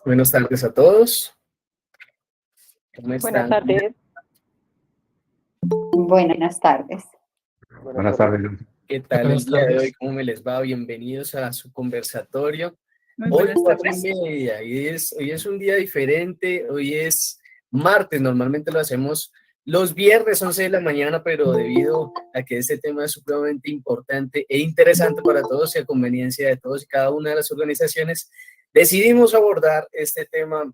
Buenas tardes a todos. ¿Cómo Buenas están? tardes. Buenas tardes. Buenas tardes. ¿Qué tal Buenas el día de hoy? tardes. ¿Cómo me les va? Bienvenidos a su conversatorio. Muy Hoy buenas 4:30, tardes. hoy es un día diferente, hoy es martes, normalmente lo hacemos los viernes 11 de la mañana, pero debido a que este tema es supremamente importante e interesante para todos y a conveniencia de todos y cada una de las organizaciones, decidimos abordar este tema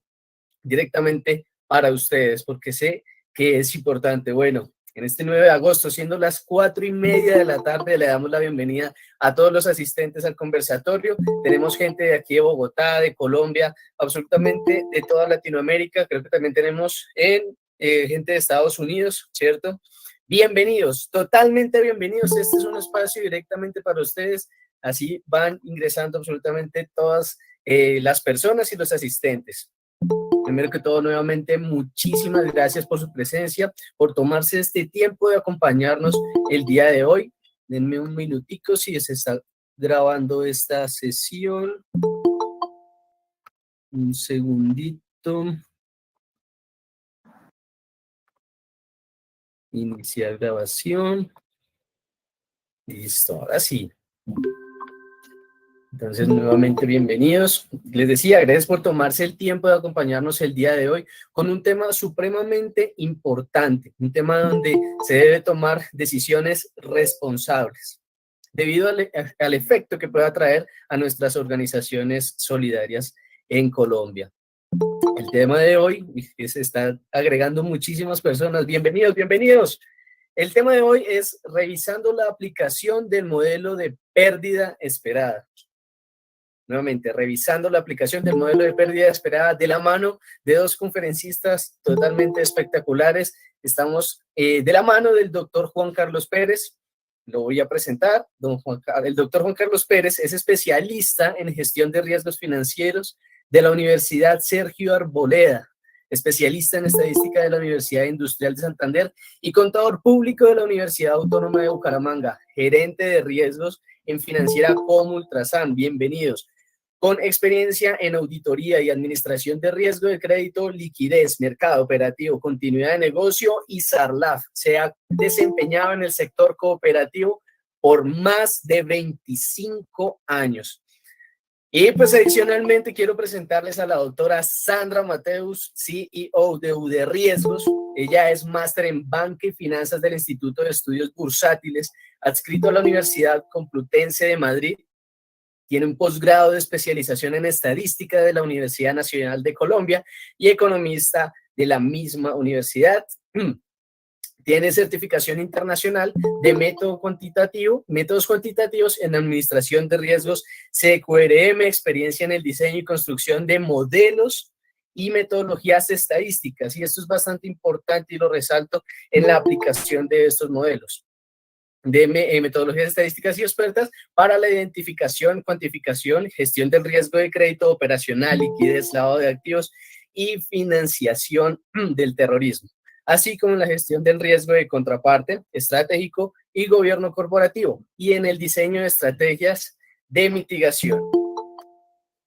directamente para ustedes, porque sé que es importante. Bueno, en este 9 de agosto, siendo las 4:30 de la tarde, le damos la bienvenida a todos los asistentes al conversatorio. Tenemos gente de aquí de Bogotá, de Colombia, absolutamente de toda Latinoamérica. Creo que también tenemos gente de Estados Unidos, ¿cierto? Bienvenidos, totalmente bienvenidos. Este es un espacio directamente para ustedes. Así van ingresando absolutamente todas las personas y los asistentes. Primero que todo, nuevamente, muchísimas gracias por su presencia, por tomarse este tiempo de acompañarnos el día de hoy. Denme un minutico si se está grabando esta sesión. Un segundito. Iniciar grabación. Listo, ahora sí. Entonces, nuevamente, bienvenidos. Les decía, gracias por tomarse el tiempo de acompañarnos el día de hoy con un tema supremamente importante, un tema donde se debe tomar decisiones responsables, debido al efecto que pueda traer a nuestras organizaciones solidarias en Colombia. El tema de hoy se está agregando muchísimas personas. Bienvenidos, bienvenidos. El tema de hoy es revisando la aplicación del modelo de pérdida esperada. Nuevamente, revisando la aplicación del modelo de pérdida esperada de la mano de dos conferencistas totalmente espectaculares. Estamos de la mano del doctor Juan Carlos Pérez. Lo voy a presentar. El doctor Juan Carlos Pérez es especialista en gestión de riesgos financieros de la Universidad Sergio Arboleda, especialista en estadística de la Universidad Industrial de Santander y contador público de la Universidad Autónoma de Bucaramanga, gerente de riesgos en Financiera como Ultrasan. Bienvenidos. Con experiencia en auditoría y administración de riesgo de crédito, liquidez, mercado operativo, continuidad de negocio y SARLAF. Se ha desempeñado en el sector cooperativo por más de 25 años. Y pues adicionalmente quiero presentarles a la doctora Sandra Mateus, CEO de UD Riesgos. Ella es máster en banca y finanzas del Instituto de Estudios Bursátiles, adscrito a la Universidad Complutense de Madrid. Tiene un posgrado de especialización en estadística de la Universidad Nacional de Colombia y economista de la misma universidad. Tiene certificación internacional de métodos cuantitativos en administración de riesgos, CQRM, experiencia en el diseño y construcción de modelos y metodologías estadísticas. Y esto es bastante importante y lo resalto en la aplicación de estos modelos de metodologías estadísticas y expertas para la identificación, cuantificación, gestión del riesgo de crédito operacional, liquidez, lavado de activos y financiación del terrorismo, así como en la gestión del riesgo de contraparte estratégico y gobierno corporativo, y en el diseño de estrategias de mitigación.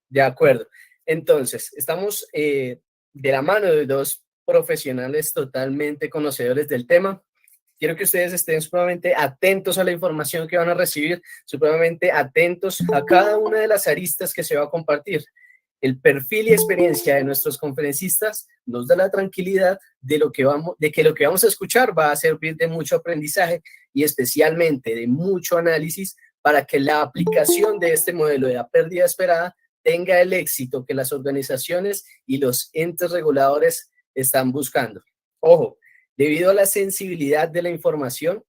De acuerdo. Entonces, estamos de la mano de dos profesionales totalmente conocedores del tema. Quiero que ustedes estén supremamente atentos a la información que van a recibir, supremamente atentos a cada una de las aristas que se va a compartir. El perfil y experiencia de nuestros conferencistas nos da la tranquilidad de que lo que vamos a escuchar va a servir de mucho aprendizaje y especialmente de mucho análisis para que la aplicación de este modelo de la pérdida esperada tenga el éxito que las organizaciones y los entes reguladores están buscando. Ojo, debido a la sensibilidad de la información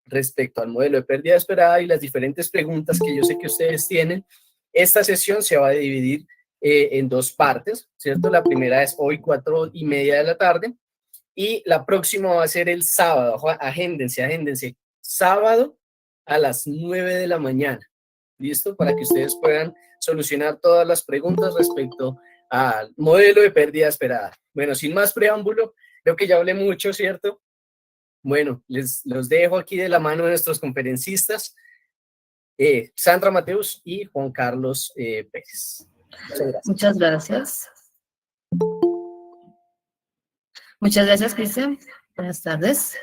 respecto al modelo de pérdida esperada y las diferentes preguntas que yo sé que ustedes tienen, esta sesión se va a dividir en dos partes, ¿cierto? La primera es hoy 4:30 de la tarde y la próxima va a ser el sábado. Agéndense, sábado a las 9 de la mañana. ¿Listo? Para que ustedes puedan solucionar todas las preguntas respecto al modelo de pérdida esperada. Bueno, sin más preámbulo, creo que ya hablé mucho, ¿cierto? Bueno, los dejo aquí de la mano de nuestros conferencistas, Sandra Mateus y Juan Carlos Pérez. Muchas gracias. Muchas gracias, Cristian. Buenas tardes.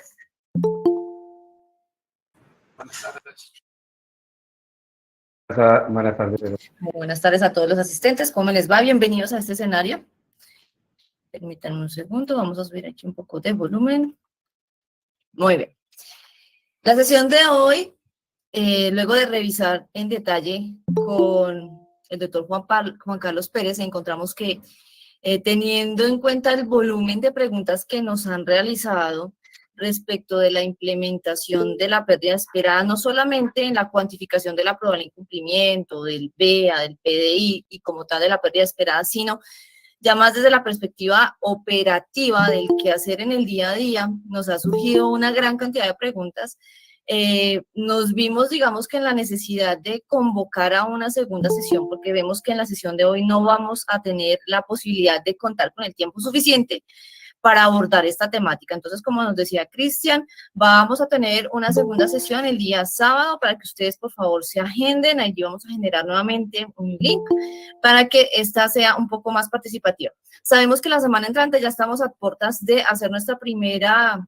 Buenas tardes. Buenas tardes a todos los asistentes. ¿Cómo les va? Bienvenidos a este escenario. Permítanme un segundo. Vamos a subir aquí un poco de volumen. Muy bien. La sesión de hoy, luego de revisar en detalle con el doctor Juan Carlos Pérez, encontramos que teniendo en cuenta el volumen de preguntas que nos han realizado respecto de la implementación de la pérdida esperada, no solamente en la cuantificación de la probable incumplimiento, del BEA, del PDI y como tal de la pérdida esperada, sino ya más desde la perspectiva operativa del quehacer en el día a día, nos ha surgido una gran cantidad de preguntas. Nos vimos, digamos que en la necesidad de convocar a una segunda sesión, porque vemos que en la sesión de hoy no vamos a tener la posibilidad de contar con el tiempo suficiente para abordar esta temática. Entonces, como nos decía Cristian, vamos a tener una segunda sesión el día sábado para que ustedes, por favor, se agenden. Allí vamos a generar nuevamente un link para que esta sea un poco más participativa. Sabemos que la semana entrante ya estamos a puertas de hacer nuestra primera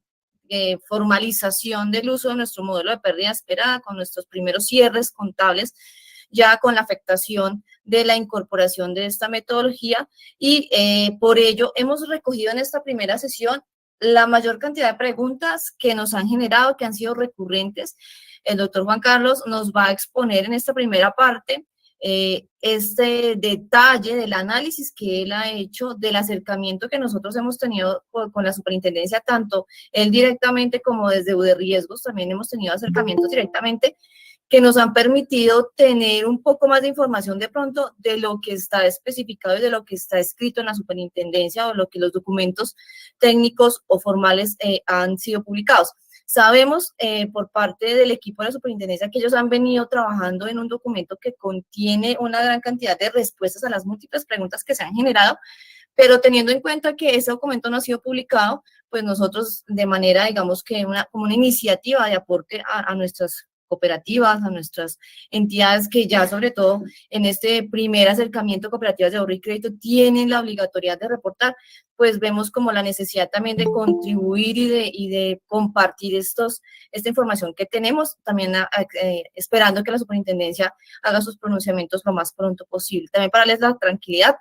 formalización del uso de nuestro modelo de pérdida esperada, con nuestros primeros cierres contables, ya con la afectación de la incorporación de esta metodología y por ello hemos recogido en esta primera sesión la mayor cantidad de preguntas que nos han generado, que han sido recurrentes. El doctor Juan Carlos nos va a exponer en esta primera parte este detalle del análisis que él ha hecho, del acercamiento que nosotros hemos tenido con la superintendencia, tanto él directamente como desde UD Riesgos también hemos tenido acercamientos directamente que nos han permitido tener un poco más de información de pronto de lo que está especificado y de lo que está escrito en la superintendencia o lo que los documentos técnicos o formales han sido publicados. Sabemos por parte del equipo de la superintendencia que ellos han venido trabajando en un documento que contiene una gran cantidad de respuestas a las múltiples preguntas que se han generado, pero teniendo en cuenta que ese documento no ha sido publicado, pues nosotros de manera, digamos que como una iniciativa de aporte a nuestras cooperativas, a nuestras entidades que ya sobre todo en este primer acercamiento cooperativas de ahorro y crédito tienen la obligatoriedad de reportar, pues vemos como la necesidad también de contribuir y de compartir esta información que tenemos, también esperando que la superintendencia haga sus pronunciamientos lo más pronto posible. También para darles la tranquilidad,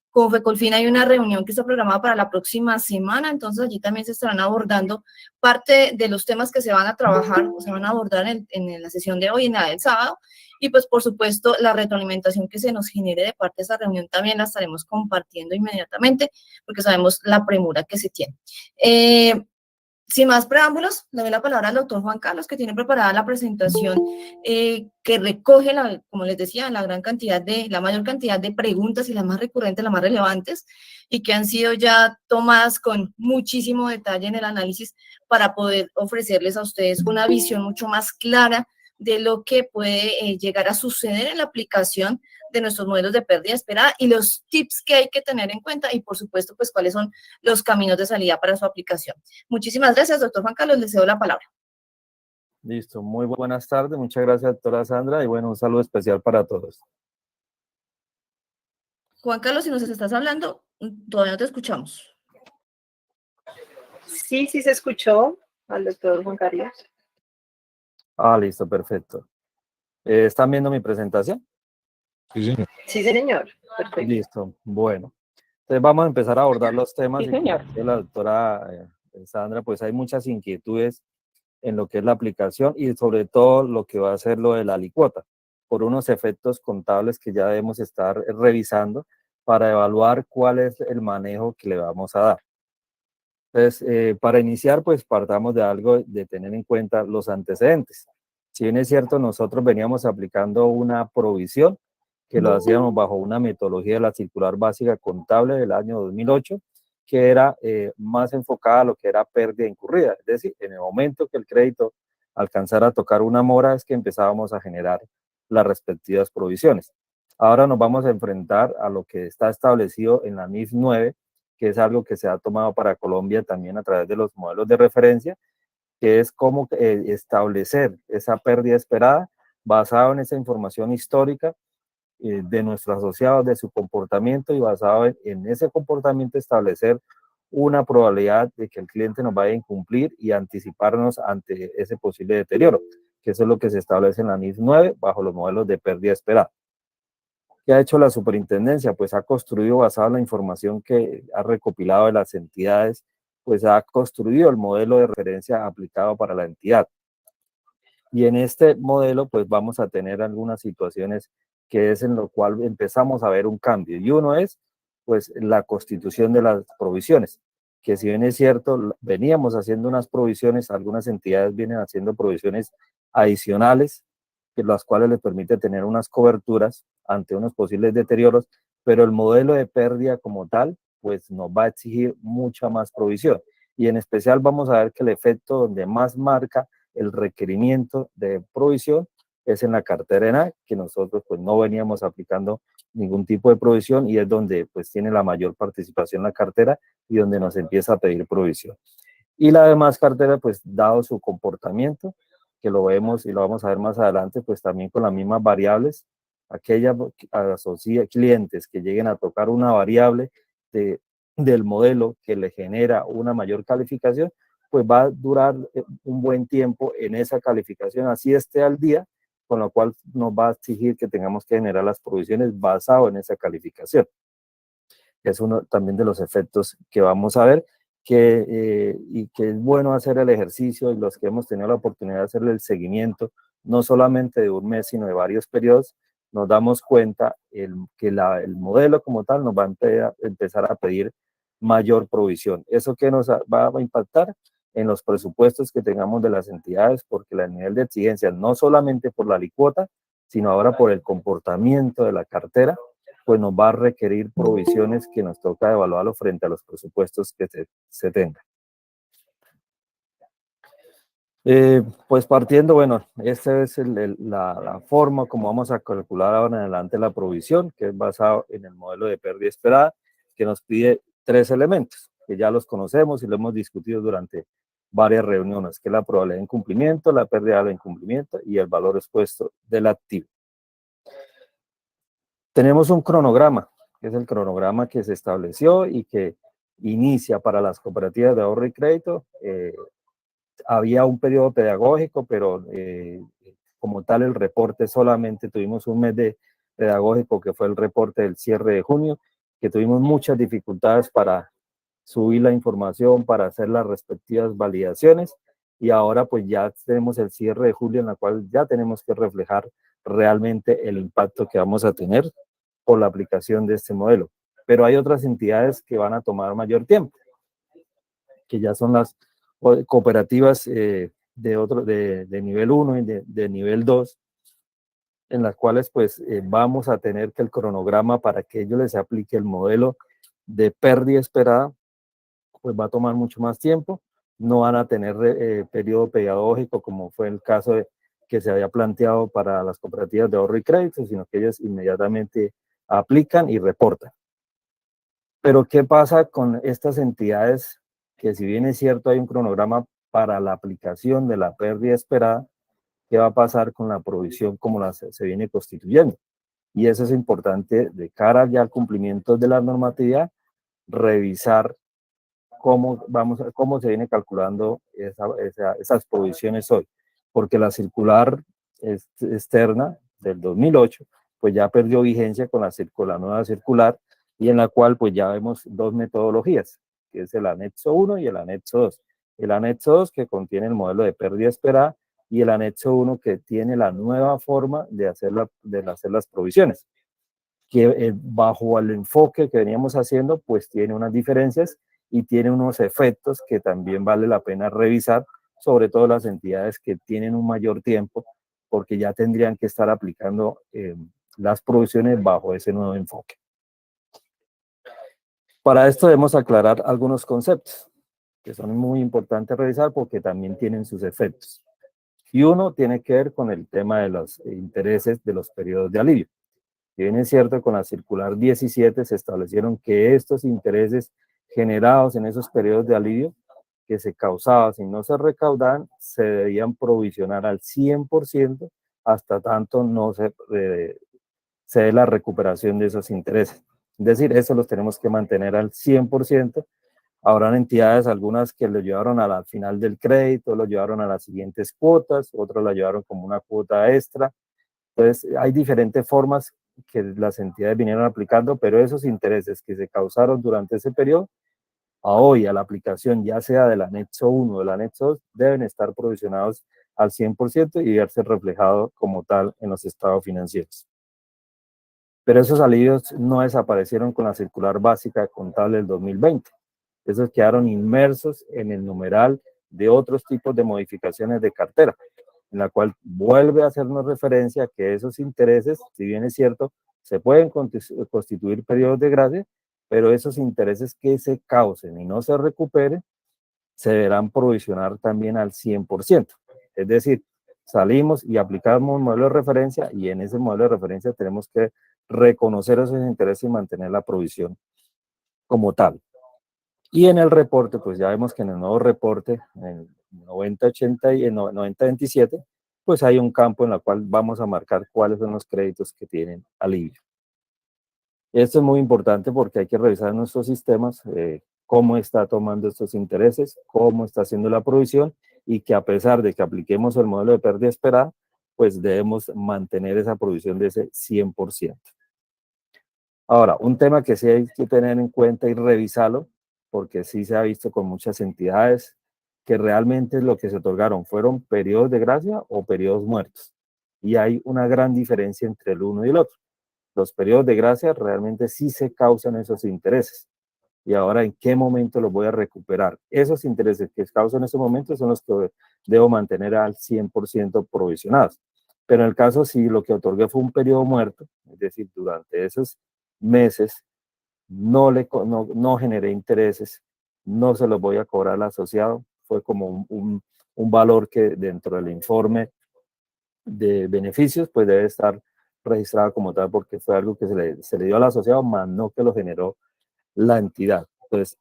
con Fecolfin hay una reunión que está programada para la próxima semana, entonces allí también se estarán abordando parte de los temas que se van a trabajar o se van a abordar en la sesión de hoy y en la del sábado. Y pues, por supuesto, la retroalimentación que se nos genere de parte de esa reunión también la estaremos compartiendo inmediatamente porque sabemos la premura que se tiene. Sin más preámbulos, le doy la palabra al doctor Juan Carlos, que tiene preparada la presentación que recoge, como les decía, la mayor cantidad de preguntas y las más recurrentes, las más relevantes, y que han sido ya tomadas con muchísimo detalle en el análisis para poder ofrecerles a ustedes una visión mucho más clara de lo que puede llegar a suceder en la aplicación de nuestros modelos de pérdida esperada y los tips que hay que tener en cuenta y, por supuesto, pues cuáles son los caminos de salida para su aplicación. Muchísimas gracias, doctor Juan Carlos. Le cedo la palabra. Listo. Muy buenas tardes. Muchas gracias, doctora Sandra. Y bueno, un saludo especial para todos. Juan Carlos, si nos estás hablando, todavía no te escuchamos. Sí, se escuchó al doctor Juan Carlos. Listo, perfecto. ¿Están viendo mi presentación? Sí, señor. Sí, señor. Perfecto. Listo. Bueno, entonces vamos a empezar a abordar los temas. Sí, señor. Y como la doctora Sandra, pues hay muchas inquietudes en lo que es la aplicación y sobre todo lo que va a ser lo de la alicuota, por unos efectos contables que ya debemos estar revisando para evaluar cuál es el manejo que le vamos a dar. Entonces, para iniciar, pues partamos de algo, de tener en cuenta los antecedentes. Si bien es cierto, nosotros veníamos aplicando una provisión que lo hacíamos bajo una metodología de la circular básica contable del año 2008, que era más enfocada a lo que era pérdida incurrida. Es decir, en el momento que el crédito alcanzara a tocar una mora es que empezábamos a generar las respectivas provisiones. Ahora nos vamos a enfrentar a lo que está establecido en la NIF 9, que es algo que se ha tomado para Colombia también a través de los modelos de referencia, que es cómo establecer esa pérdida esperada basado en esa información histórica de nuestros asociados, de su comportamiento, y basado en ese comportamiento establecer una probabilidad de que el cliente nos vaya a incumplir y anticiparnos ante ese posible deterioro, que eso es lo que se establece en la NIS 9 bajo los modelos de pérdida esperada. ¿Qué ha hecho la superintendencia? Pues ha construido, basado en la información que ha recopilado de las entidades, pues ha construido el modelo de referencia aplicado para la entidad. Y en este modelo, pues vamos a tener algunas situaciones que es en lo cual empezamos a ver un cambio. Y uno es, pues, la constitución de las provisiones, que si bien es cierto, veníamos haciendo unas provisiones, algunas entidades vienen haciendo provisiones adicionales, que las cuales les permite tener unas coberturas ante unos posibles deterioros, pero el modelo de pérdida como tal, pues nos va a exigir mucha más provisión. Y en especial vamos a ver que el efecto donde más marca el requerimiento de provisión es en la cartera ENAC, que nosotros pues no veníamos aplicando ningún tipo de provisión, y es donde pues tiene la mayor participación la cartera y donde nos empieza a pedir provisión. Y la demás cartera, pues dado su comportamiento, que lo vemos y lo vamos a ver más adelante, pues también con las mismas variables, aquellas clientes que lleguen a tocar una variable del modelo que le genera una mayor calificación, pues va a durar un buen tiempo en esa calificación, así esté al día, con lo cual nos va a exigir que tengamos que generar las provisiones basado en esa calificación. Es uno también de los efectos que vamos a ver, y que es bueno hacer el ejercicio, y los que hemos tenido la oportunidad de hacerle el seguimiento, no solamente de un mes, sino de varios periodos, nos damos cuenta que el modelo como tal nos va a empezar a pedir mayor provisión. ¿Eso qué nos va a impactar? En los presupuestos que tengamos de las entidades, porque el nivel de exigencia, no solamente por la alicuota, sino ahora por el comportamiento de la cartera, pues nos va a requerir provisiones que nos toca evaluarlo frente a los presupuestos que se tengan. Pues partiendo, bueno, esta es la forma como vamos a calcular ahora en adelante la provisión, que es basado en el modelo de pérdida esperada, que nos pide 3 elementos, que ya los conocemos y lo hemos discutido durante varias reuniones, que es la probabilidad de incumplimiento, la pérdida de incumplimiento y el valor expuesto del activo. Tenemos un cronograma, que es el cronograma que se estableció y que inicia para las cooperativas de ahorro y crédito. Había un periodo pedagógico, pero como tal el reporte solamente tuvimos un mes de pedagógico, que fue el reporte del cierre de junio, que tuvimos muchas dificultades para subir la información, para hacer las respectivas validaciones, y ahora pues ya tenemos el cierre de julio, en la cual ya tenemos que reflejar realmente el impacto que vamos a tener por la aplicación de este modelo. Pero hay otras entidades que van a tomar mayor tiempo, que ya son las cooperativas de nivel 1 y de nivel 2, en las cuales pues vamos a tener que el cronograma para que ellos les aplique el modelo de pérdida esperada, pues va a tomar mucho más tiempo. No van a tener periodo pedagógico como fue el caso que se había planteado para las cooperativas de ahorro y crédito, sino que ellas inmediatamente aplican y reportan. Pero ¿qué pasa con estas entidades? Que si bien es cierto hay un cronograma para la aplicación de la pérdida esperada, ¿qué va a pasar con la provisión como se viene constituyendo? Y eso es importante de cara ya al cumplimiento de la normatividad, revisar cómo se viene calculando esas provisiones hoy, porque la circular externa del 2008 pues ya perdió vigencia con la nueva circular, y en la cual pues ya vemos 2 metodologías, que es el anexo 1 y el anexo 2. El anexo 2 que contiene el modelo de pérdida esperada, y el anexo 1 que tiene la nueva forma de hacer las provisiones, que bajo el enfoque que veníamos haciendo pues tiene unas diferencias y tiene unos efectos que también vale la pena revisar, sobre todo las entidades que tienen un mayor tiempo, porque ya tendrían que estar aplicando las provisiones bajo ese nuevo enfoque. Para esto debemos aclarar algunos conceptos que son muy importantes revisar porque también tienen sus efectos. Y uno tiene que ver con el tema de los intereses de los periodos de alivio. Si bien es cierto, con la circular 17 se establecieron que estos intereses generados en esos periodos de alivio que se causaban si no se recaudaban, se debían provisionar al 100% hasta tanto no se se dé la recuperación de esos intereses. Es decir, eso los tenemos que mantener al 100%. Habrán entidades, algunas que lo llevaron a la final del crédito, lo llevaron a las siguientes cuotas, otros lo llevaron como una cuota extra. Entonces, hay diferentes formas que las entidades vinieron aplicando, pero esos intereses que se causaron durante ese periodo, a hoy, a la aplicación, ya sea del anexo 1 o del anexo 2, deben estar provisionados al 100% y verse reflejado como tal en los estados financieros. Pero esos alivios no desaparecieron con la circular básica contable del 2020. Esos quedaron inmersos en el numeral de otros tipos de modificaciones de cartera, en la cual vuelve a hacernos referencia a que esos intereses, si bien es cierto, se pueden constituir periodos de gracia, pero esos intereses que se causen y no se recuperen, se deberán provisionar también al 100%. Es decir, salimos y aplicamos un modelo de referencia y en ese modelo de referencia tenemos que reconocer esos intereses y mantener la provisión como tal. Y en el reporte, pues ya vemos que en el nuevo reporte, en el 90-80 y el 90-27, pues hay un campo en el cual vamos a marcar cuáles son los créditos que tienen alivio. Esto es muy importante porque hay que revisar nuestros sistemas, cómo está tomando estos intereses, cómo está haciendo la provisión y que a pesar de que apliquemos el modelo de pérdida esperada, pues debemos mantener esa provisión de ese 100%. Ahora, un tema que sí hay que tener en cuenta y revisarlo, porque sí se ha visto con muchas entidades que realmente lo que se otorgaron fueron periodos de gracia o periodos muertos. Y hay una gran diferencia entre el uno y el otro. Los periodos de gracia realmente sí se causan esos intereses. Y ahora, ¿en qué momento los voy a recuperar? Esos intereses que causan en ese momento son los que debo mantener al 100% provisionados. Pero en el caso, si lo que otorgué fue un periodo muerto, es decir, durante esos meses no generé intereses, no se los voy a cobrar al asociado, fue como un valor que dentro del informe de beneficios, pues debe estar registrado como tal porque fue algo que se le dio al asociado, más no que lo generó la entidad. Entonces,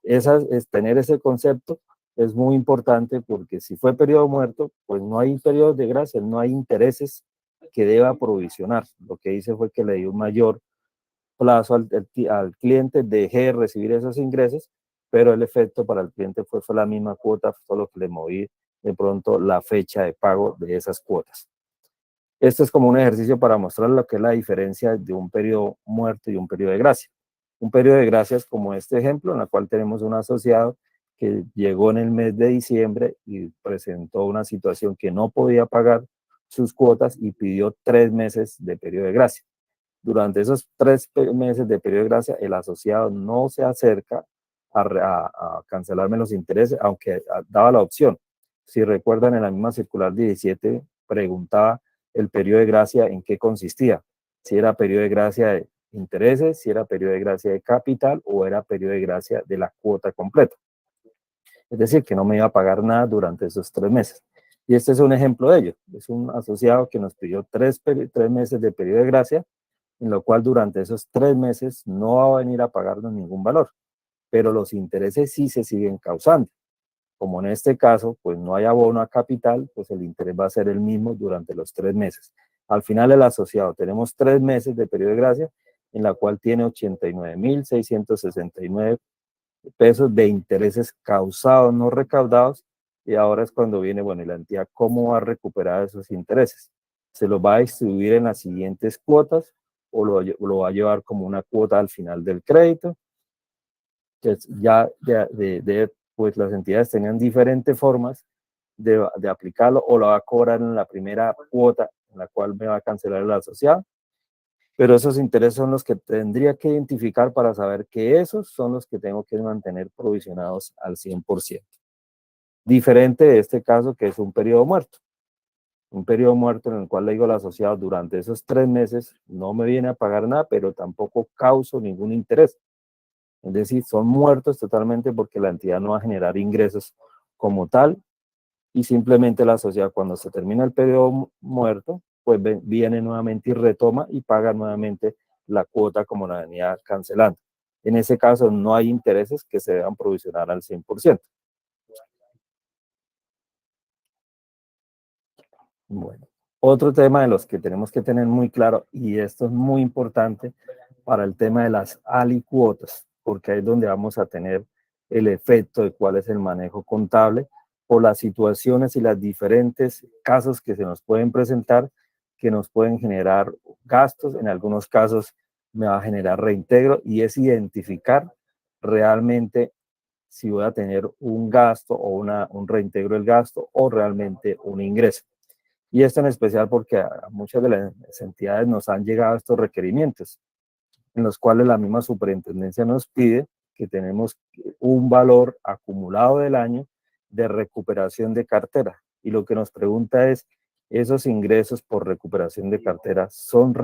tener ese concepto es muy importante porque si fue periodo muerto, pues no hay periodos de gracia, no hay intereses que deba provisionar. Lo que hice fue que le di un mayor plazo al cliente, dejé de recibir esos ingresos, pero el efecto para el cliente fue la misma cuota, solo que le moví de pronto la fecha de pago de esas cuotas. Esto es como un ejercicio para mostrar lo que es la diferencia de un periodo muerto y un periodo de gracia. Un periodo de gracia es como este ejemplo, en el cual tenemos un asociado que llegó en el mes de diciembre y presentó una situación que no podía pagar sus cuotas y pidió 3 meses de periodo de gracia. Durante esos 3 meses de periodo de gracia, el asociado no se acerca a cancelarme los intereses, aunque daba la opción. Si recuerdan, en la misma circular 17 preguntaba el periodo de gracia en qué consistía. Si era periodo de gracia de intereses, si era periodo de gracia de capital o era periodo de gracia de la cuota completa. Es decir, que no me iba a pagar nada durante esos 3 meses. Y este es un ejemplo de ello. Es un asociado que nos pidió 3 meses de periodo de gracia, en lo cual durante esos 3 meses no va a venir a pagarnos ningún valor, pero los intereses sí se siguen causando. Como en este caso, pues no hay abono a capital, pues el interés va a ser el mismo durante los 3 meses. Al final el asociado, tenemos 3 meses de periodo de gracia, en la cual tiene 89.669 pesos de intereses causados, no recaudados, y ahora es cuando viene, bueno, y la entidad, ¿cómo va a recuperar esos intereses? ¿Se los va a distribuir en las siguientes cuotas o lo va a llevar como una cuota al final del crédito? Entonces, ya pues las entidades tenían diferentes formas de aplicarlo, o lo va a cobrar en la primera cuota en la cual me va a cancelar el asociado, pero esos intereses son los que tendría que identificar para saber que esos son los que tengo que mantener provisionados al 100%. Diferente de este caso, que es un periodo muerto. Un periodo muerto en el cual le digo al asociado, durante esos 3 meses no me viene a pagar nada, pero tampoco causo ningún interés. Es decir, son muertos totalmente porque la entidad no va a generar ingresos como tal, y simplemente la sociedad, cuando se termina el periodo muerto, pues viene nuevamente y retoma y paga nuevamente la cuota como la venía cancelando. En ese caso no hay intereses que se deban provisionar al 100%. Bueno, Otro tema de los que tenemos que tener muy claro, y esto es muy importante para el tema de las alicuotas, porque ahí es donde vamos a tener el efecto de cuál es el manejo contable por las situaciones y los diferentes casos que se nos pueden presentar, que nos pueden generar gastos, en algunos casos me va a generar reintegro, y es identificar realmente si voy a tener un gasto o un reintegro del gasto o realmente un ingreso. Y esto en especial porque a muchas de las entidades nos han llegado estos requerimientos, en los cuales la misma superintendencia nos pide que tenemos un valor acumulado del año de recuperación de cartera. Y lo que nos pregunta es, ¿esos ingresos por recuperación de cartera son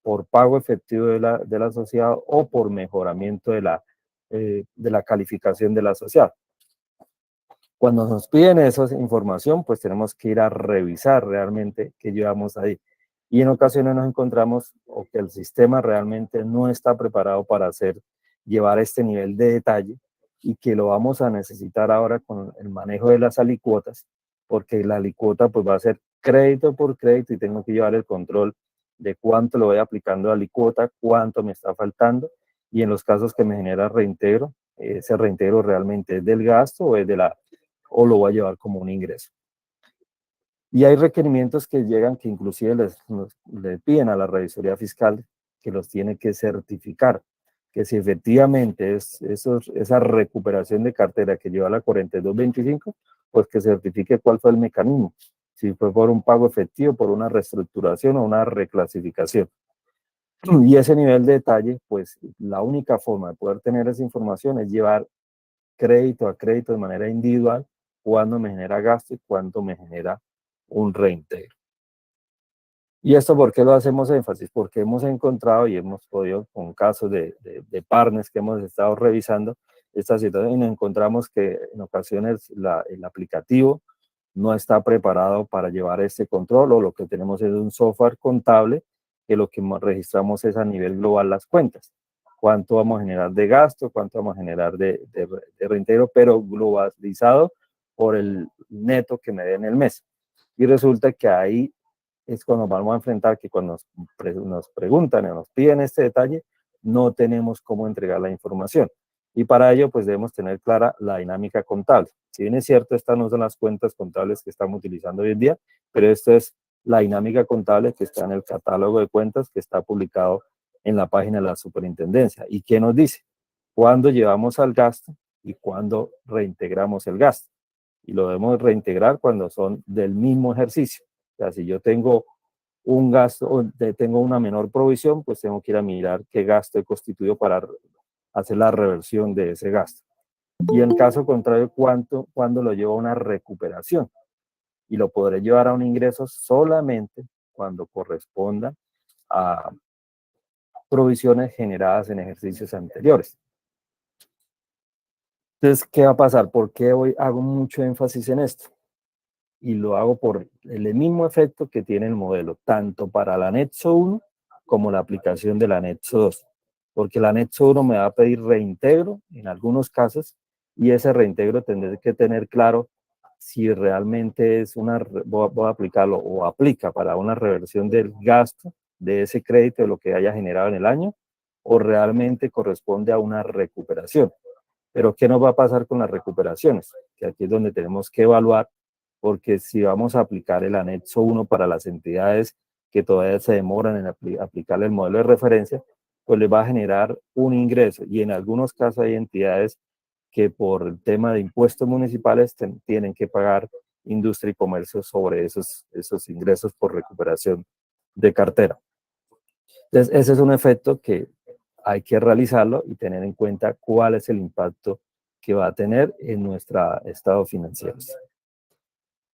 por pago efectivo del asociado o por mejoramiento de la calificación del asociado? Cuando nos piden esa información, pues tenemos que ir a revisar realmente qué llevamos ahí. Y en ocasiones nos encontramos o que el sistema realmente no está preparado para llevar este nivel de detalle, y que lo vamos a necesitar ahora con el manejo de las alicuotas, porque la alicuota pues va a ser crédito por crédito y tengo que llevar el control de cuánto lo voy aplicando a alicuota, cuánto me está faltando, y en los casos que me genera reintegro, ese reintegro realmente es del gasto o lo voy a llevar como un ingreso. Y hay requerimientos que llegan que inclusive le piden a la revisoría fiscal que los tiene que certificar, que si efectivamente esa recuperación de cartera que lleva la 4225, pues que certifique cuál fue el mecanismo, si fue por un pago efectivo, por una reestructuración o una reclasificación. Y ese nivel de detalle, pues la única forma de poder tener esa información es llevar crédito a crédito de manera individual, cuándo me genera gasto y cuándo me genera un reintegro. ¿Y esto por qué lo hacemos énfasis? Porque hemos encontrado y hemos podido, con casos de partners que hemos estado revisando esta situación, y nos encontramos que en ocasiones el aplicativo no está preparado para llevar este control, o lo que tenemos es un software contable que lo que registramos es a nivel global las cuentas. Cuánto vamos a generar de gasto, cuánto vamos a generar de reintegro, pero globalizado por el neto que me dé en el mes. Y resulta que ahí es cuando vamos a enfrentar que cuando nos preguntan y nos piden este detalle, no tenemos cómo entregar la información. Y para ello, pues debemos tener clara la dinámica contable. Si bien es cierto, estas no son las cuentas contables que estamos utilizando hoy en día, pero esto es la dinámica contable que está en el catálogo de cuentas que está publicado en la página de la superintendencia. ¿Y qué nos dice? Cuándo llevamos al gasto y cuándo reintegramos el gasto. Y lo debemos reintegrar cuando son del mismo ejercicio. O sea, si yo tengo un gasto o tengo una menor provisión, pues tengo que ir a mirar qué gasto he constituido para hacer la reversión de ese gasto. Y en caso contrario, cuándo lo llevo a una recuperación. Y lo podré llevar a un ingreso solamente cuando corresponda a provisiones generadas en ejercicios anteriores. Entonces, ¿qué va a pasar? ¿Por qué hoy hago mucho énfasis en esto? Y lo hago por el mismo efecto que tiene el modelo, tanto para el anexo 1 como la aplicación del anexo 2. Porque el anexo 1 me va a pedir reintegro en algunos casos, y ese reintegro tendré que tener claro si realmente es voy a aplicarlo o aplica para una reversión del gasto de ese crédito de lo que haya generado en el año, o realmente corresponde a una recuperación. Pero ¿qué nos va a pasar con las recuperaciones? Que aquí es donde tenemos que evaluar, porque si vamos a aplicar el anexo 1 para las entidades que todavía se demoran en aplicar el modelo de referencia, pues les va a generar un ingreso, y en algunos casos hay entidades que por el tema de impuestos municipales tienen que pagar industria y comercio sobre esos ingresos por recuperación de cartera. Entonces, ese es un efecto que hay que realizarlo y tener en cuenta cuál es el impacto que va a tener en nuestro estado financiero.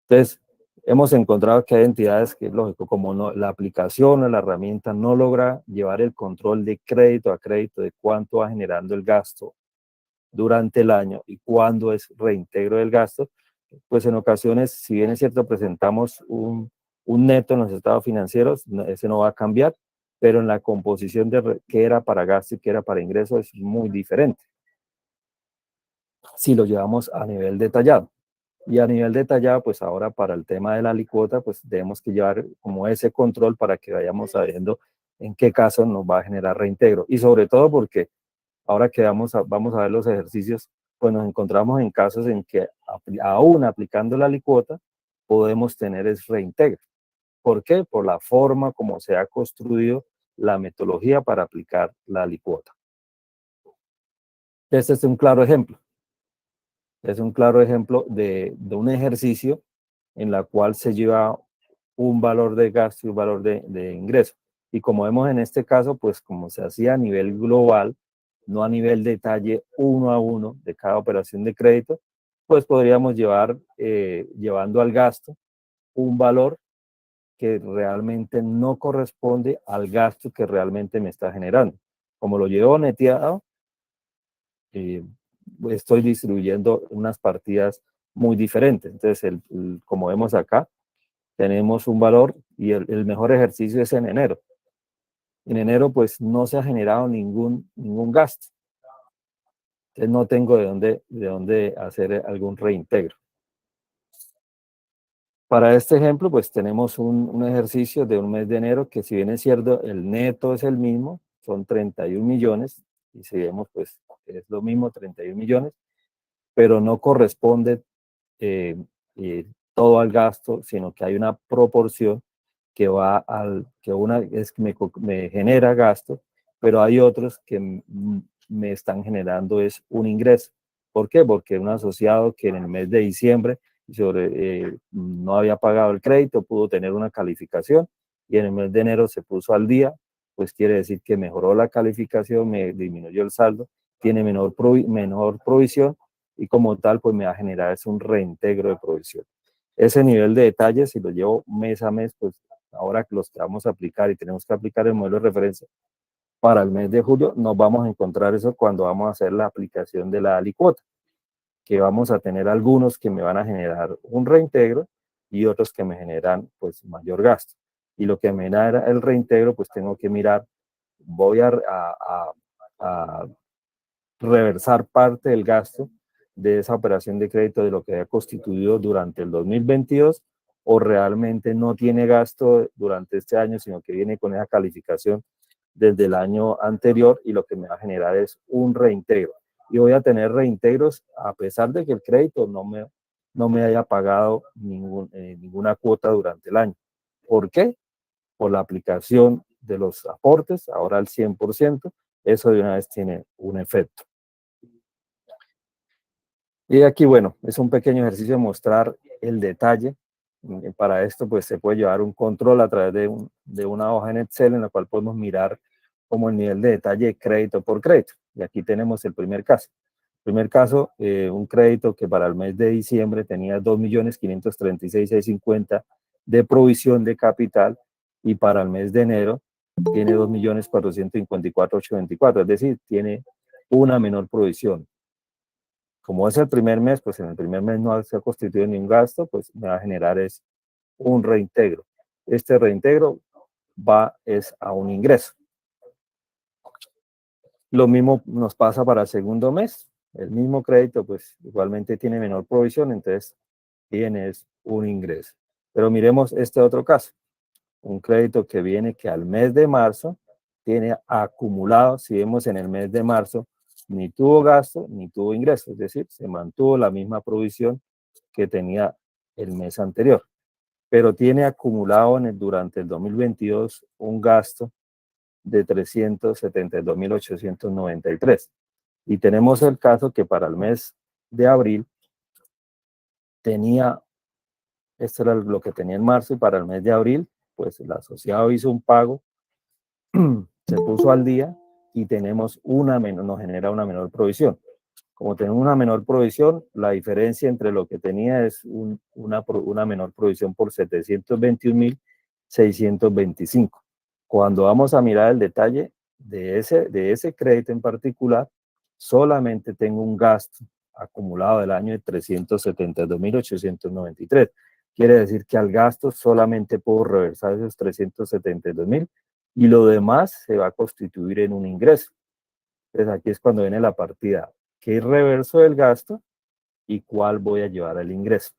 Entonces, hemos encontrado que hay entidades que, lógico, como la aplicación o la herramienta no logra llevar el control de crédito a crédito de cuánto va generando el gasto durante el año y cuándo es reintegro del gasto, pues en ocasiones, si bien es cierto, presentamos un neto en los estados financieros, ese no va a cambiar, pero en la composición de qué era para gasto y qué era para ingreso es muy diferente si lo llevamos a nivel detallado. Y a nivel detallado, pues ahora para el tema de la alicuota, pues debemos que llevar como ese control para que vayamos sabiendo en qué caso nos va a generar reintegro. Y sobre todo porque ahora que vamos a ver los ejercicios, pues nos encontramos en casos en que aún aplicando la alicuota, podemos tener ese reintegro. ¿Por qué? Por la forma como se ha construido la metodología para aplicar la alicuota. Este es un claro ejemplo. Es un claro ejemplo de un ejercicio en la cual se lleva un valor de gasto y un valor de ingreso. Y como vemos en este caso, pues como se hacía a nivel global, no a nivel detalle uno a uno de cada operación de crédito, pues podríamos llevando al gasto un valor que realmente no corresponde al gasto que realmente me está generando. Como lo llevo neteado, eh, estoy distribuyendo unas partidas muy diferentes. Entonces, como vemos acá, tenemos un valor y el mejor ejercicio es en enero. En enero, pues, no se ha generado ningún gasto. Entonces, no tengo de dónde hacer algún reintegro. Para este ejemplo, pues, tenemos un ejercicio de un mes de enero que, si bien es cierto, el neto es el mismo, son 31 millones, y si vemos, pues, es lo mismo, 31 millones, pero no corresponde eh, todo al gasto, sino que hay una proporción que va que una es que me genera gasto, pero hay otros que me están generando es un ingreso. ¿Por qué? Porque un asociado que en el mes de diciembre no había pagado el crédito, pudo tener una calificación, y en el mes de enero se puso al día, pues quiere decir que mejoró la calificación, me disminuyó el saldo, tiene menor provisión, y como tal, pues me va a generar es un reintegro de provisión. Ese nivel de detalle, si lo llevo mes a mes, pues ahora que los que vamos a aplicar y tenemos que aplicar el modelo de referencia para el mes de julio, nos vamos a encontrar eso cuando vamos a hacer la aplicación de la alicuota, que vamos a tener algunos que me van a generar un reintegro y otros que me generan pues mayor gasto. Y lo que me genera el reintegro, pues tengo que mirar, voy a reversar parte del gasto de esa operación de crédito de lo que haya constituido durante el 2022, o realmente no tiene gasto durante este año, sino que viene con esa calificación desde el año anterior, y lo que me va a generar es un reintegro. Y voy a tener reintegros a pesar de que el crédito no me haya pagado ninguna cuota durante el año. ¿Por qué? Por la aplicación de los aportes, ahora al 100%, eso de una vez tiene un efecto. Y aquí, bueno, es un pequeño ejercicio de mostrar el detalle. Para esto, pues se puede llevar un control a través de una hoja en Excel en la cual podemos mirar como el nivel de detalle crédito por crédito. Y aquí tenemos el primer caso. Primer caso, un crédito que para el mes de diciembre tenía 2.536.650 de provisión de capital, y para el mes de enero tiene 2.454.824, es decir, tiene una menor provisión. Como es el primer mes, pues en el primer mes no se ha constituido ningún gasto, pues me va a generar es un reintegro. Este reintegro es a un ingreso. Lo mismo nos pasa para el segundo mes. El mismo crédito, pues igualmente tiene menor provisión, entonces tiene un ingreso. Pero miremos este otro caso. Un crédito que viene que al mes de marzo tiene acumulado, si vemos en el mes de marzo, ni tuvo gasto ni tuvo ingreso, es decir, se mantuvo la misma provisión que tenía el mes anterior, pero tiene acumulado durante el 2022 un gasto de 372.893. Y tenemos el caso que para el mes de abril tenía, esto era lo que tenía en marzo, y para el mes de abril, pues el asociado hizo un pago, se puso al día, y tenemos nos genera una menor provisión. Como tenemos una menor provisión, la diferencia entre lo que tenía es una menor provisión por 721.625. Cuando vamos a mirar el detalle de ese crédito en particular, solamente tengo un gasto acumulado del año de 372.893. Quiere decir que al gasto solamente puedo reversar esos 372.000, y lo demás se va a constituir en un ingreso. Entonces aquí es cuando viene la partida, ¿qué reverso del gasto y cuál voy a llevar al ingreso?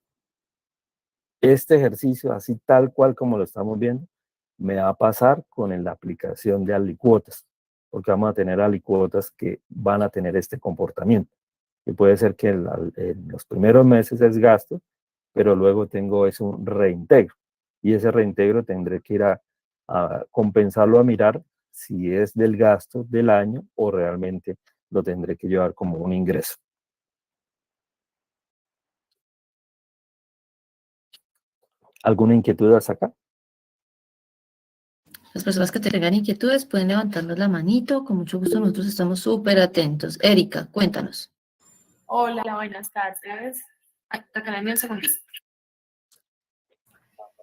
Este ejercicio, así tal cual como lo estamos viendo, me va a pasar con la aplicación de alicuotas, porque vamos a tener alicuotas que van a tener este comportamiento. Y puede ser que en los primeros meses es gasto, pero luego tengo es un reintegro. Y ese reintegro tendré que ir a compensarlo, a mirar si es del gasto del año o realmente lo tendré que llevar como un ingreso. ¿Alguna inquietud hasta acá? Las personas que tengan inquietudes pueden levantarnos la manito. Con mucho gusto, nosotros estamos súper atentos. Erika, cuéntanos. Hola, buenas tardes. Acá le un segundo.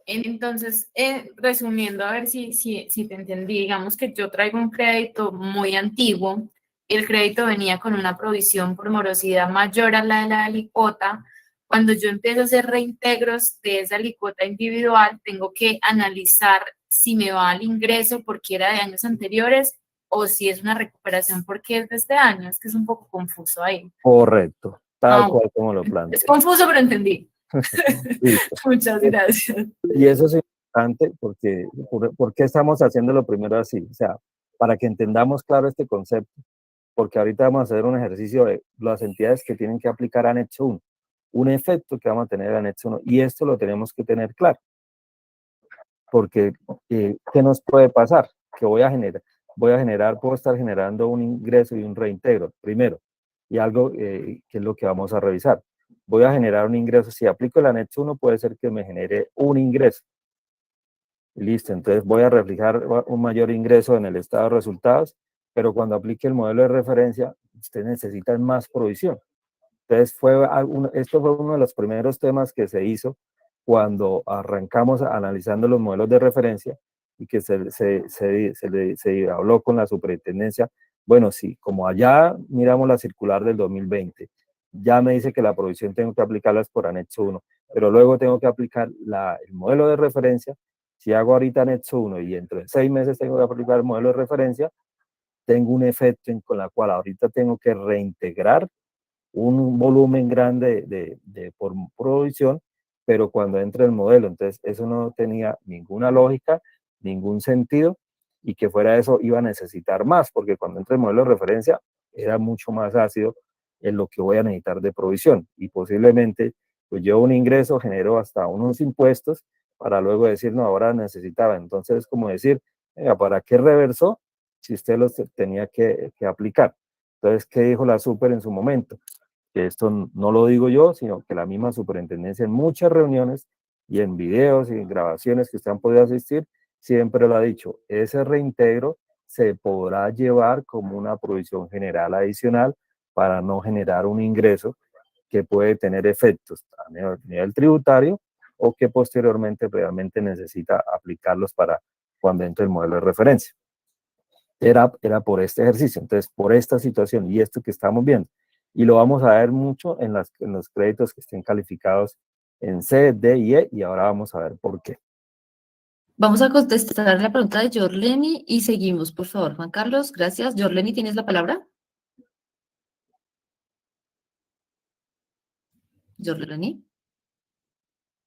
Entonces, resumiendo, a ver si te entendí, digamos que yo traigo un crédito muy antiguo, el crédito venía con una provisión por morosidad mayor a la de la alícuota. Cuando yo empiezo a hacer reintegros de esa alícuota individual, tengo que analizar si me va al ingreso porque era de años anteriores o si es una recuperación porque es de este año. Es que es un poco confuso ahí. Correcto, tal Ah, cual como lo es planteé. confuso, pero entendí. Listo. Muchas gracias. Y eso es importante porque, ¿por qué estamos haciendo lo primero así? O sea, para que entendamos claro este concepto, porque ahorita vamos a hacer un ejercicio de las entidades que tienen que aplicar anexo 1, un efecto que vamos a tener en anexo 1, y esto lo tenemos que tener claro, porque ¿qué nos puede pasar? Que puedo estar generando un ingreso y un reintegro, primero, y algo que es lo que vamos a revisar. Voy a generar un ingreso, si aplico el anexo 1 puede ser que me genere un ingreso. Listo, entonces voy a reflejar un mayor ingreso en el estado de resultados, pero cuando aplique el modelo de referencia, usted necesita más provisión. Entonces, esto fue uno de los primeros temas que se hizo cuando arrancamos analizando los modelos de referencia y que se habló con la superintendencia. Bueno, sí, como allá miramos la circular del 2020, ya me dice que la provisión tengo que aplicarlas por anexo 1, pero luego tengo que aplicar el modelo de referencia. Si hago ahorita anexo 1 y dentro de 6 meses tengo que aplicar el modelo de referencia, tengo un efecto con la cual ahorita tengo que reintegrar un volumen grande por provisión, pero cuando entra el modelo, entonces eso no tenía ninguna lógica, ningún sentido, y que fuera eso iba a necesitar más, porque cuando entra el modelo de referencia era mucho más ácido en lo que voy a necesitar de provisión, y posiblemente pues yo un ingreso genero hasta unos impuestos para luego decir, no, ahora necesitaba. Entonces es como decir, venga, ¿para qué reversó si usted los tenía que aplicar? Entonces, ¿qué dijo la super en su momento? Que esto no lo digo yo, sino que la misma superintendencia en muchas reuniones y en videos y en grabaciones que usted han podido asistir, siempre lo ha dicho, ese reintegro se podrá llevar como una provisión general adicional para no generar un ingreso que puede tener efectos a nivel tributario o que posteriormente realmente necesita aplicarlos para cuando entre el modelo de referencia. Era por este ejercicio, entonces por esta situación y esto que estamos viendo. Y lo vamos a ver mucho en los créditos que estén calificados en C, D y E, y ahora vamos a ver por qué. Vamos a contestar la pregunta de Jorleni y seguimos, por favor. Juan Carlos, gracias. Jorleni, ¿tienes la palabra? Jorleni.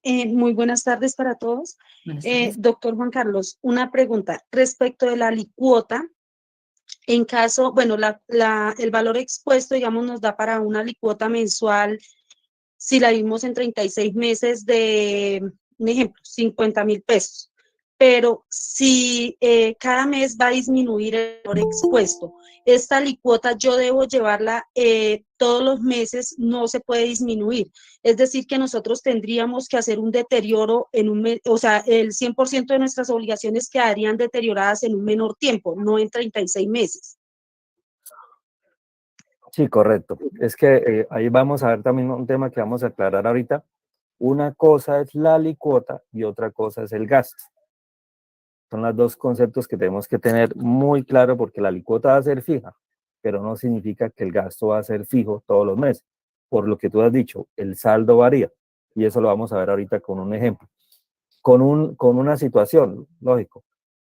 Muy buenas tardes para todos. Buenas tardes. Doctor Juan Carlos, una pregunta respecto de la alicuota. En caso, bueno, el valor expuesto, digamos, nos da para una alicuota mensual, si la vimos en 36 meses de, un ejemplo, 50.000 pesos. Pero si cada mes va a disminuir el valor expuesto, esta alicuota yo debo llevarla todos los meses, no se puede disminuir. Es decir, que nosotros tendríamos que hacer un deterioro en un mes, o sea, el 100% de nuestras obligaciones quedarían deterioradas en un menor tiempo, no en 36 meses. Sí, correcto. Es que ahí vamos a ver también un tema que vamos a aclarar ahorita. Una cosa es la alicuota y otra cosa es el gasto. Son los dos conceptos que tenemos que tener muy claro porque la alicuota va a ser fija, pero no significa que el gasto va a ser fijo todos los meses. Por lo que tú has dicho, el saldo varía y eso lo vamos a ver ahorita con un ejemplo. Con una situación, lógico,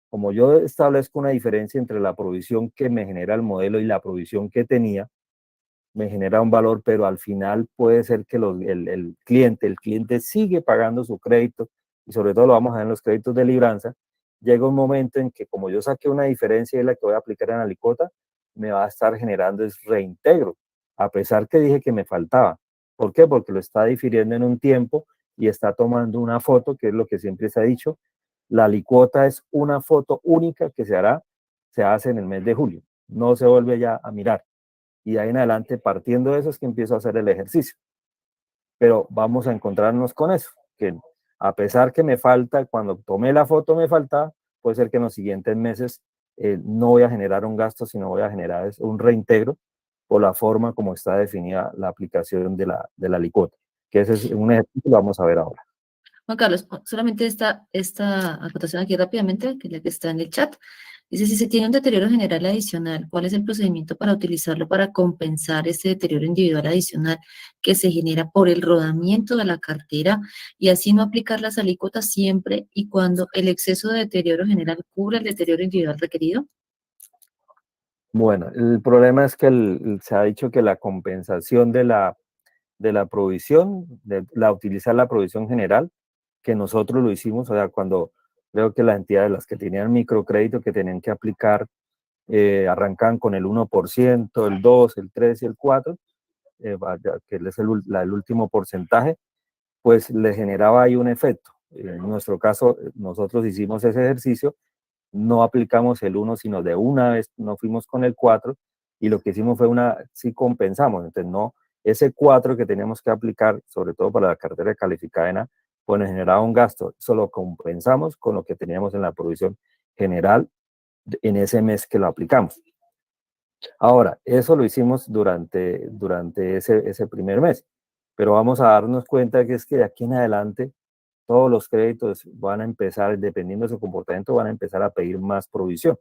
como yo establezco una diferencia entre la provisión que me genera el modelo y la provisión que tenía, me genera un valor, pero al final puede ser que el cliente sigue pagando su crédito, y sobre todo lo vamos a ver en los créditos de libranza. Llega un momento en que, como yo saqué una diferencia y la que voy a aplicar en la alícuota, me va a estar generando es reintegro, a pesar que dije que me faltaba. ¿Por qué? Porque lo está difiriendo en un tiempo y está tomando una foto, que es lo que siempre se ha dicho. La alícuota es una foto única que se hace en el mes de julio, no se vuelve ya a mirar. Y de ahí en adelante, partiendo de eso, es que empiezo a hacer el ejercicio. Pero vamos a encontrarnos con eso, que a pesar que me falta, cuando tomé la foto me faltaba, puede ser que en los siguientes meses no voy a generar un gasto, sino voy a generar un reintegro por la forma como está definida la aplicación de la alícuota, que ese es un ejercicio que vamos a ver ahora. Juan Carlos, solamente esta acotación aquí rápidamente, que es la que está en el chat. Dice, si se tiene un deterioro general adicional, ¿cuál es el procedimiento para utilizarlo para compensar ese deterioro individual adicional que se genera por el rodamiento de la cartera y así no aplicar las alícuotas siempre y cuando el exceso de deterioro general cubre el deterioro individual requerido? Bueno, el problema es que se ha dicho que la compensación de la provisión, utilizar la provisión general, que nosotros lo hicimos, o sea, cuando creo que las entidades, las que tenían microcrédito, que tenían que aplicar, arrancan con el 1%, el 2, el 3 y el 4, que es el último porcentaje, pues le generaba ahí un efecto. En nuestro caso, nosotros hicimos ese ejercicio, no aplicamos el 1, sino de una vez no fuimos con el 4, y lo que hicimos fue sí compensamos, entonces no, ese 4 que teníamos que aplicar, sobre todo para la cartera calificada en A, pues nos generaba un gasto, solo compensamos con lo que teníamos en la provisión general en ese mes que lo aplicamos. Ahora, eso lo hicimos durante ese primer mes, pero vamos a darnos cuenta que es que de aquí en adelante todos los créditos van a empezar, dependiendo de su comportamiento, van a empezar a pedir más provisión.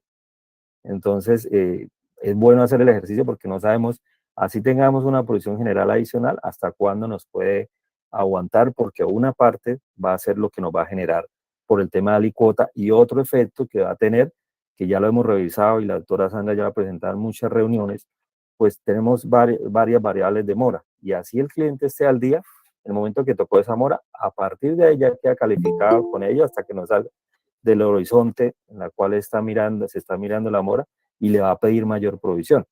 Entonces, es bueno hacer el ejercicio porque no sabemos, así tengamos una provisión general adicional, hasta cuándo nos puede aguantar, porque una parte va a ser lo que nos va a generar por el tema de alícuota, y otro efecto que va a tener, que ya lo hemos revisado y la doctora Sandra ya va a presentar en muchas reuniones, pues tenemos varias variables de mora, y así el cliente esté al día, en el momento que tocó esa mora, a partir de ahí ya queda calificado con ella hasta que nos salga del horizonte en la cual se está mirando la mora, y le va a pedir mayor provisión.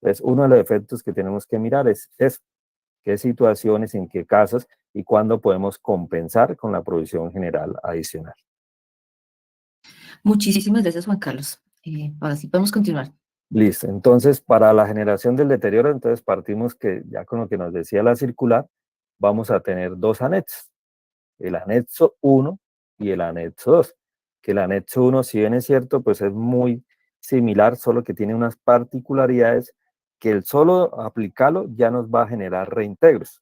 Entonces, uno de los efectos que tenemos que mirar es eso, qué situaciones, en qué casos y cuándo podemos compensar con la provisión general adicional. Muchísimas gracias, Juan Carlos. Ahora sí podemos continuar. Listo, entonces para la generación del deterioro, entonces partimos que ya con lo que nos decía la circular, vamos a tener dos anexos, el anexo 1 y el anexo 2, que el anexo 1, si bien es cierto, pues es muy similar, solo que tiene unas particularidades que el solo aplicarlo ya nos va a generar reintegros,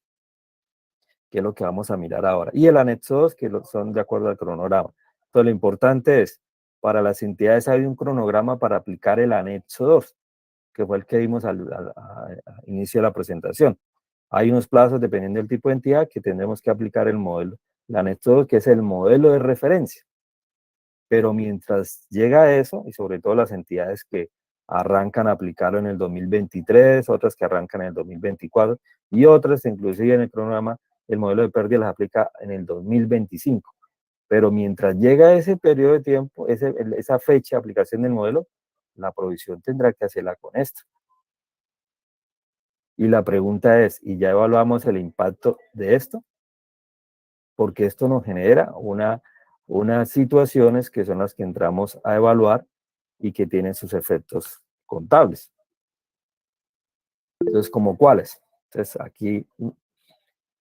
que es lo que vamos a mirar ahora. Y el anexo 2, que son de acuerdo al cronograma. Entonces, lo importante es, para las entidades hay un cronograma para aplicar el anexo 2, que fue el que vimos al inicio de la presentación. Hay unos plazos, dependiendo del tipo de entidad, que tendremos que aplicar el modelo, el anexo 2, que es el modelo de referencia. Pero mientras llega eso, y sobre todo las entidades que arrancan a aplicarlo en el 2023, otras que arrancan en el 2024, y otras, inclusive en el cronograma, el modelo de pérdida las aplica en el 2025. Pero mientras llega ese periodo de tiempo, esa fecha de aplicación del modelo, la provisión tendrá que hacerla con esto. Y la pregunta es, ¿y ya evaluamos el impacto de esto? Porque esto nos genera unas situaciones que son las que entramos a evaluar y que tienen sus efectos contables. Entonces, ¿como cuáles? Entonces, aquí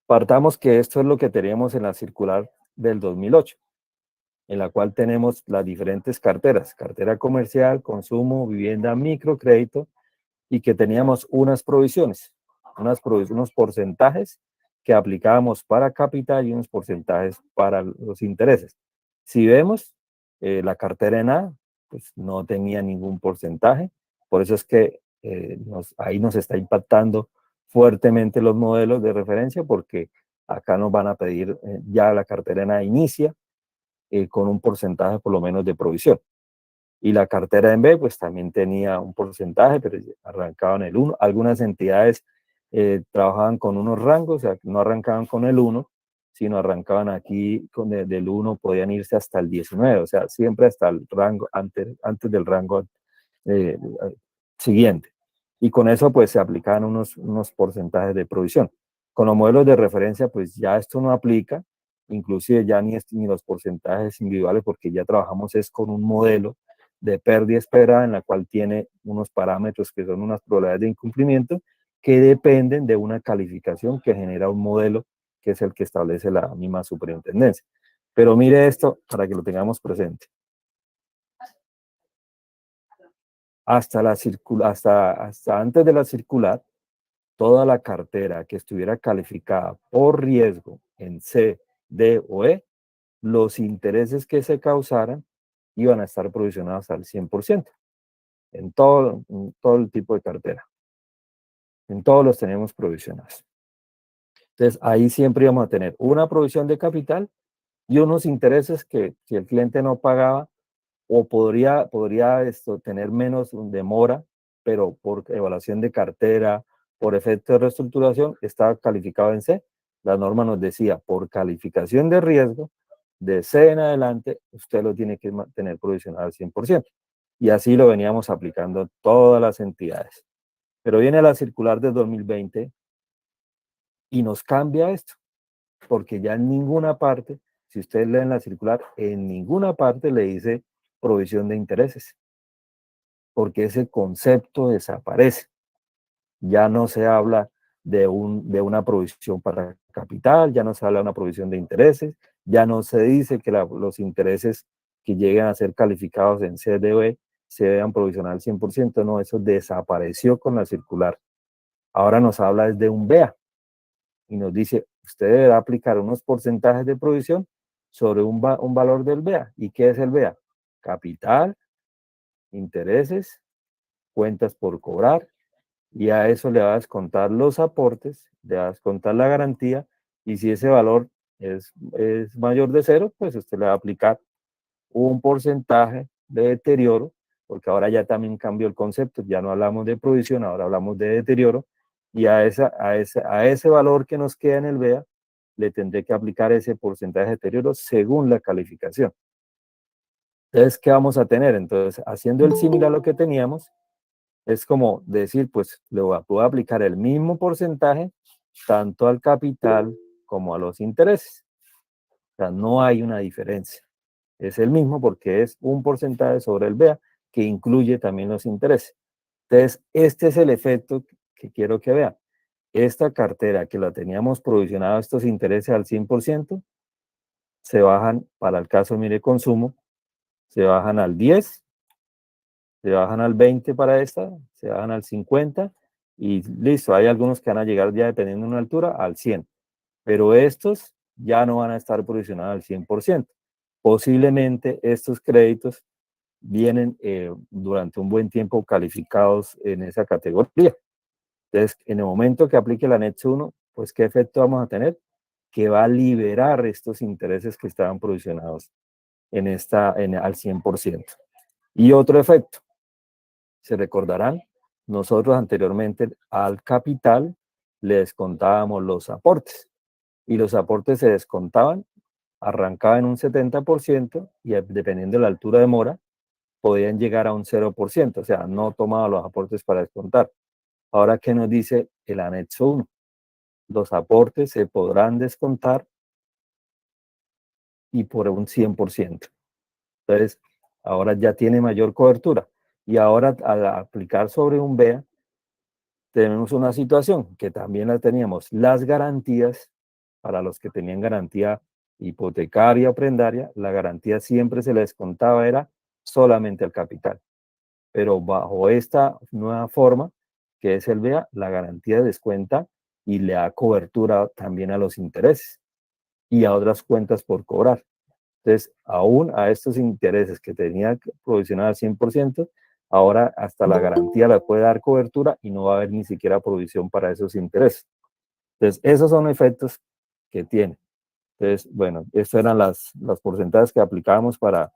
partamos que esto es lo que teníamos en la circular del 2008, en la cual tenemos las diferentes carteras, cartera comercial, consumo, vivienda, microcrédito, y que teníamos unas provisiones, unos porcentajes que aplicábamos para capital y unos porcentajes para los intereses. Si vemos, la cartera en A, pues no tenía ningún porcentaje, por eso es que ahí nos está impactando fuertemente los modelos de referencia, porque acá nos van a pedir, ya la cartera en A inicia con un porcentaje por lo menos de provisión. Y la cartera en B, pues también tenía un porcentaje, pero arrancaba en el 1. Algunas entidades trabajaban con unos rangos, o sea, no arrancaban con el 1, sino arrancaban aquí del 1, podían irse hasta el 19, o sea, siempre hasta el rango, antes del rango eh, siguiente. Y con eso pues se aplicaban unos porcentajes de provisión. Con los modelos de referencia pues ya esto no aplica, inclusive ya ni los porcentajes individuales, porque ya trabajamos es con un modelo de pérdida esperada en la cual tiene unos parámetros que son unas probabilidades de incumplimiento que dependen de una calificación que genera un modelo que es el que establece la misma superintendencia. Pero mire esto para que lo tengamos presente. Hasta antes de la circular, toda la cartera que estuviera calificada por riesgo en C, D o E, los intereses que se causaran iban a estar provisionados al 100%, en todo el tipo de cartera. En todos los tenemos provisionados. Entonces, ahí siempre íbamos a tener una provisión de capital y unos intereses que si el cliente no pagaba, o podría tener menos demora, pero por evaluación de cartera, por efecto de reestructuración, estaba calificado en C. La norma nos decía, por calificación de riesgo, de C en adelante, usted lo tiene que tener provisionado al 100%. Y así lo veníamos aplicando todas las entidades. Pero viene la circular de 2020 y nos cambia esto, porque ya en ninguna parte, si ustedes leen la circular, en ninguna parte le dice provisión de intereses, porque ese concepto desaparece. Ya no se habla de una provisión para capital, ya no se habla de una provisión de intereses, ya no se dice que los intereses que lleguen a ser calificados en CDB se deban provisionar al 100%, no, eso desapareció con la circular. Ahora nos habla desde un BEA y nos dice, usted deberá aplicar unos porcentajes de provisión sobre un valor del BEA. ¿Y qué es el BEA? Capital, intereses, cuentas por cobrar, y a eso le va a descontar los aportes, le va a descontar la garantía, y si ese valor es mayor de 0, pues usted le va a aplicar un porcentaje de deterioro, porque ahora ya también cambió el concepto, ya no hablamos de provisión, ahora hablamos de deterioro, y a ese valor que nos queda en el BEA, le tendré que aplicar ese porcentaje de deterioro según la calificación. Entonces, ¿qué vamos a tener? Entonces, haciendo el símil a lo que teníamos, es como decir, pues, puedo aplicar el mismo porcentaje tanto al capital como a los intereses. O sea, no hay una diferencia. Es el mismo porque es un porcentaje sobre el BEA que incluye también los intereses. Entonces, este es el efecto que quiero que vean. Esta cartera que la teníamos provisionado estos intereses al 100%, se bajan, para el caso mire consumo, se bajan al 10, se bajan al 20 para esta, se bajan al 50 y listo. Hay algunos que van a llegar ya dependiendo de una altura al 100, pero estos ya no van a estar provisionados al 100%. Posiblemente estos créditos vienen durante un buen tiempo calificados en esa categoría. Entonces, en el momento que aplique el anexo 1, pues ¿qué efecto vamos a tener? Que va a liberar estos intereses que estaban provisionados al 100%. Y otro efecto, se recordarán, nosotros anteriormente al capital le descontábamos los aportes y los aportes se descontaban, arrancaban en un 70% y dependiendo de la altura de mora, podían llegar a un 0%, o sea, no tomaba los aportes para descontar. Ahora, ¿qué nos dice el anexo 1? Los aportes se podrán descontar y por un 100%. Entonces, ahora ya tiene mayor cobertura. Y ahora, al aplicar sobre un BEA, tenemos una situación que también la teníamos. Las garantías, para los que tenían garantía hipotecaria o prendaria, la garantía siempre se le descontaba, era solamente el capital. Pero bajo esta nueva forma, que es el BEA, la garantía descuenta y le da cobertura también a los intereses y a otras cuentas por cobrar. Entonces, aún a estos intereses que tenía provisionada al 100%, ahora hasta la garantía la puede dar cobertura y no va a haber ni siquiera provisión para esos intereses. Entonces, esos son efectos que tiene. Entonces, bueno, estos eran los porcentajes que aplicábamos para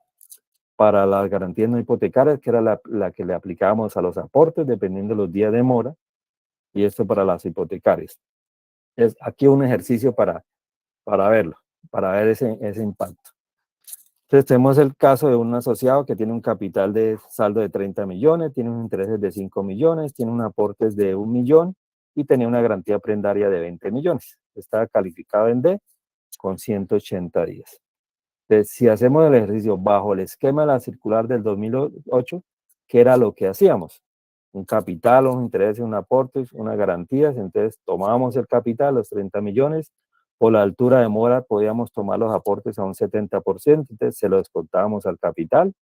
las garantías no hipotecarias, que era la que le aplicábamos a los aportes, dependiendo de los días de mora. y esto para las hipotecarias. Es aquí un ejercicio para verlo, para ver ese impacto. Entonces tenemos el caso de un asociado que tiene un capital de saldo de 30 millones, tiene unos intereses de 5 millones, tiene unos aportes de 1 millón y tenía una garantía prendaria de 20 millones. Estaba calificado en D con 180 días. Entonces, si hacemos el ejercicio bajo el esquema de la circular del 2008, ¿qué era lo que hacíamos? Un capital, unos intereses, un aporte, unas garantías. Entonces tomábamos el capital, los 30 millones, por la altura de mora podíamos tomar los aportes a un 70%, entonces se lo descontábamos al capital.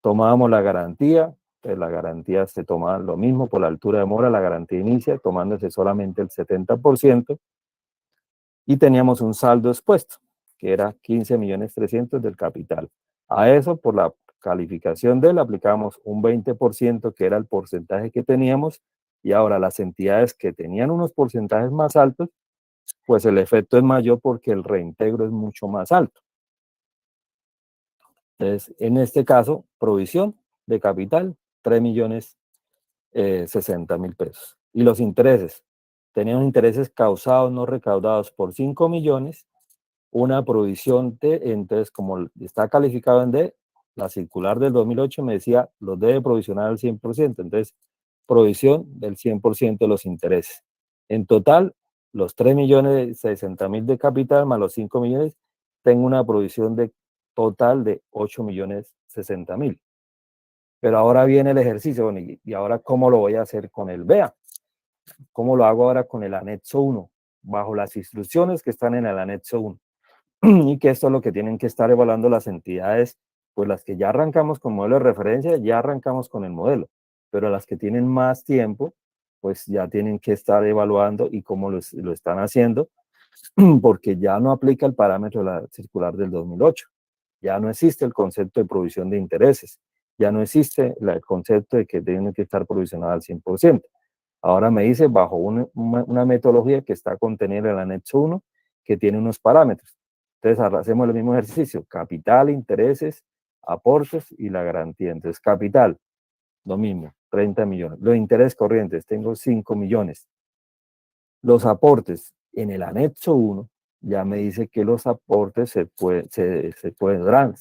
Tomábamos la garantía, pues la garantía se tomaba lo mismo por la altura de mora, la garantía inicia tomándose solamente el 70%, y teníamos un saldo expuesto, que era 15.300.000 del capital. A eso, por la calificación de él, aplicábamos un 20%, que era el porcentaje que teníamos, y ahora las entidades que tenían unos porcentajes más altos, pues el efecto es mayor porque el reintegro es mucho más alto. Entonces, en este caso, provisión de capital, 3.060.000 pesos. Y los intereses, tenían intereses causados, no recaudados, por 5 millones, una provisión de, entonces como está calificado en D, la circular del 2008 me decía, los debe provisionar al 100%, entonces provisión del 100% de los intereses. En total, los 3.060.000 de capital más los 5 millones, tengo una provisión de total de 8.060.000. Pero ahora viene el ejercicio, bueno, y ahora ¿cómo lo voy a hacer con el BEA? ¿Cómo lo hago ahora con el anexo 1? Bajo las instrucciones que están en el anexo 1. Y que esto es lo que tienen que estar evaluando las entidades, pues las que ya arrancamos con modelo de referencia, ya arrancamos con el modelo, pero las que tienen más tiempo, pues ya tienen que estar evaluando y cómo lo están haciendo, porque ya no aplica el parámetro de la circular del 2008, ya no existe el concepto de provisión de intereses, ya no existe el concepto de que tienen que estar provisionadas al 100%. Ahora me dice bajo una metodología que está contenida en el anexo 1, que tiene unos parámetros. Entonces hacemos el mismo ejercicio, capital, intereses, aportes y la garantía. Entonces capital, lo mismo, 30 millones. Los intereses corrientes, tengo 5 millones. Los aportes en el anexo 1 ya me dice que los aportes se podrán,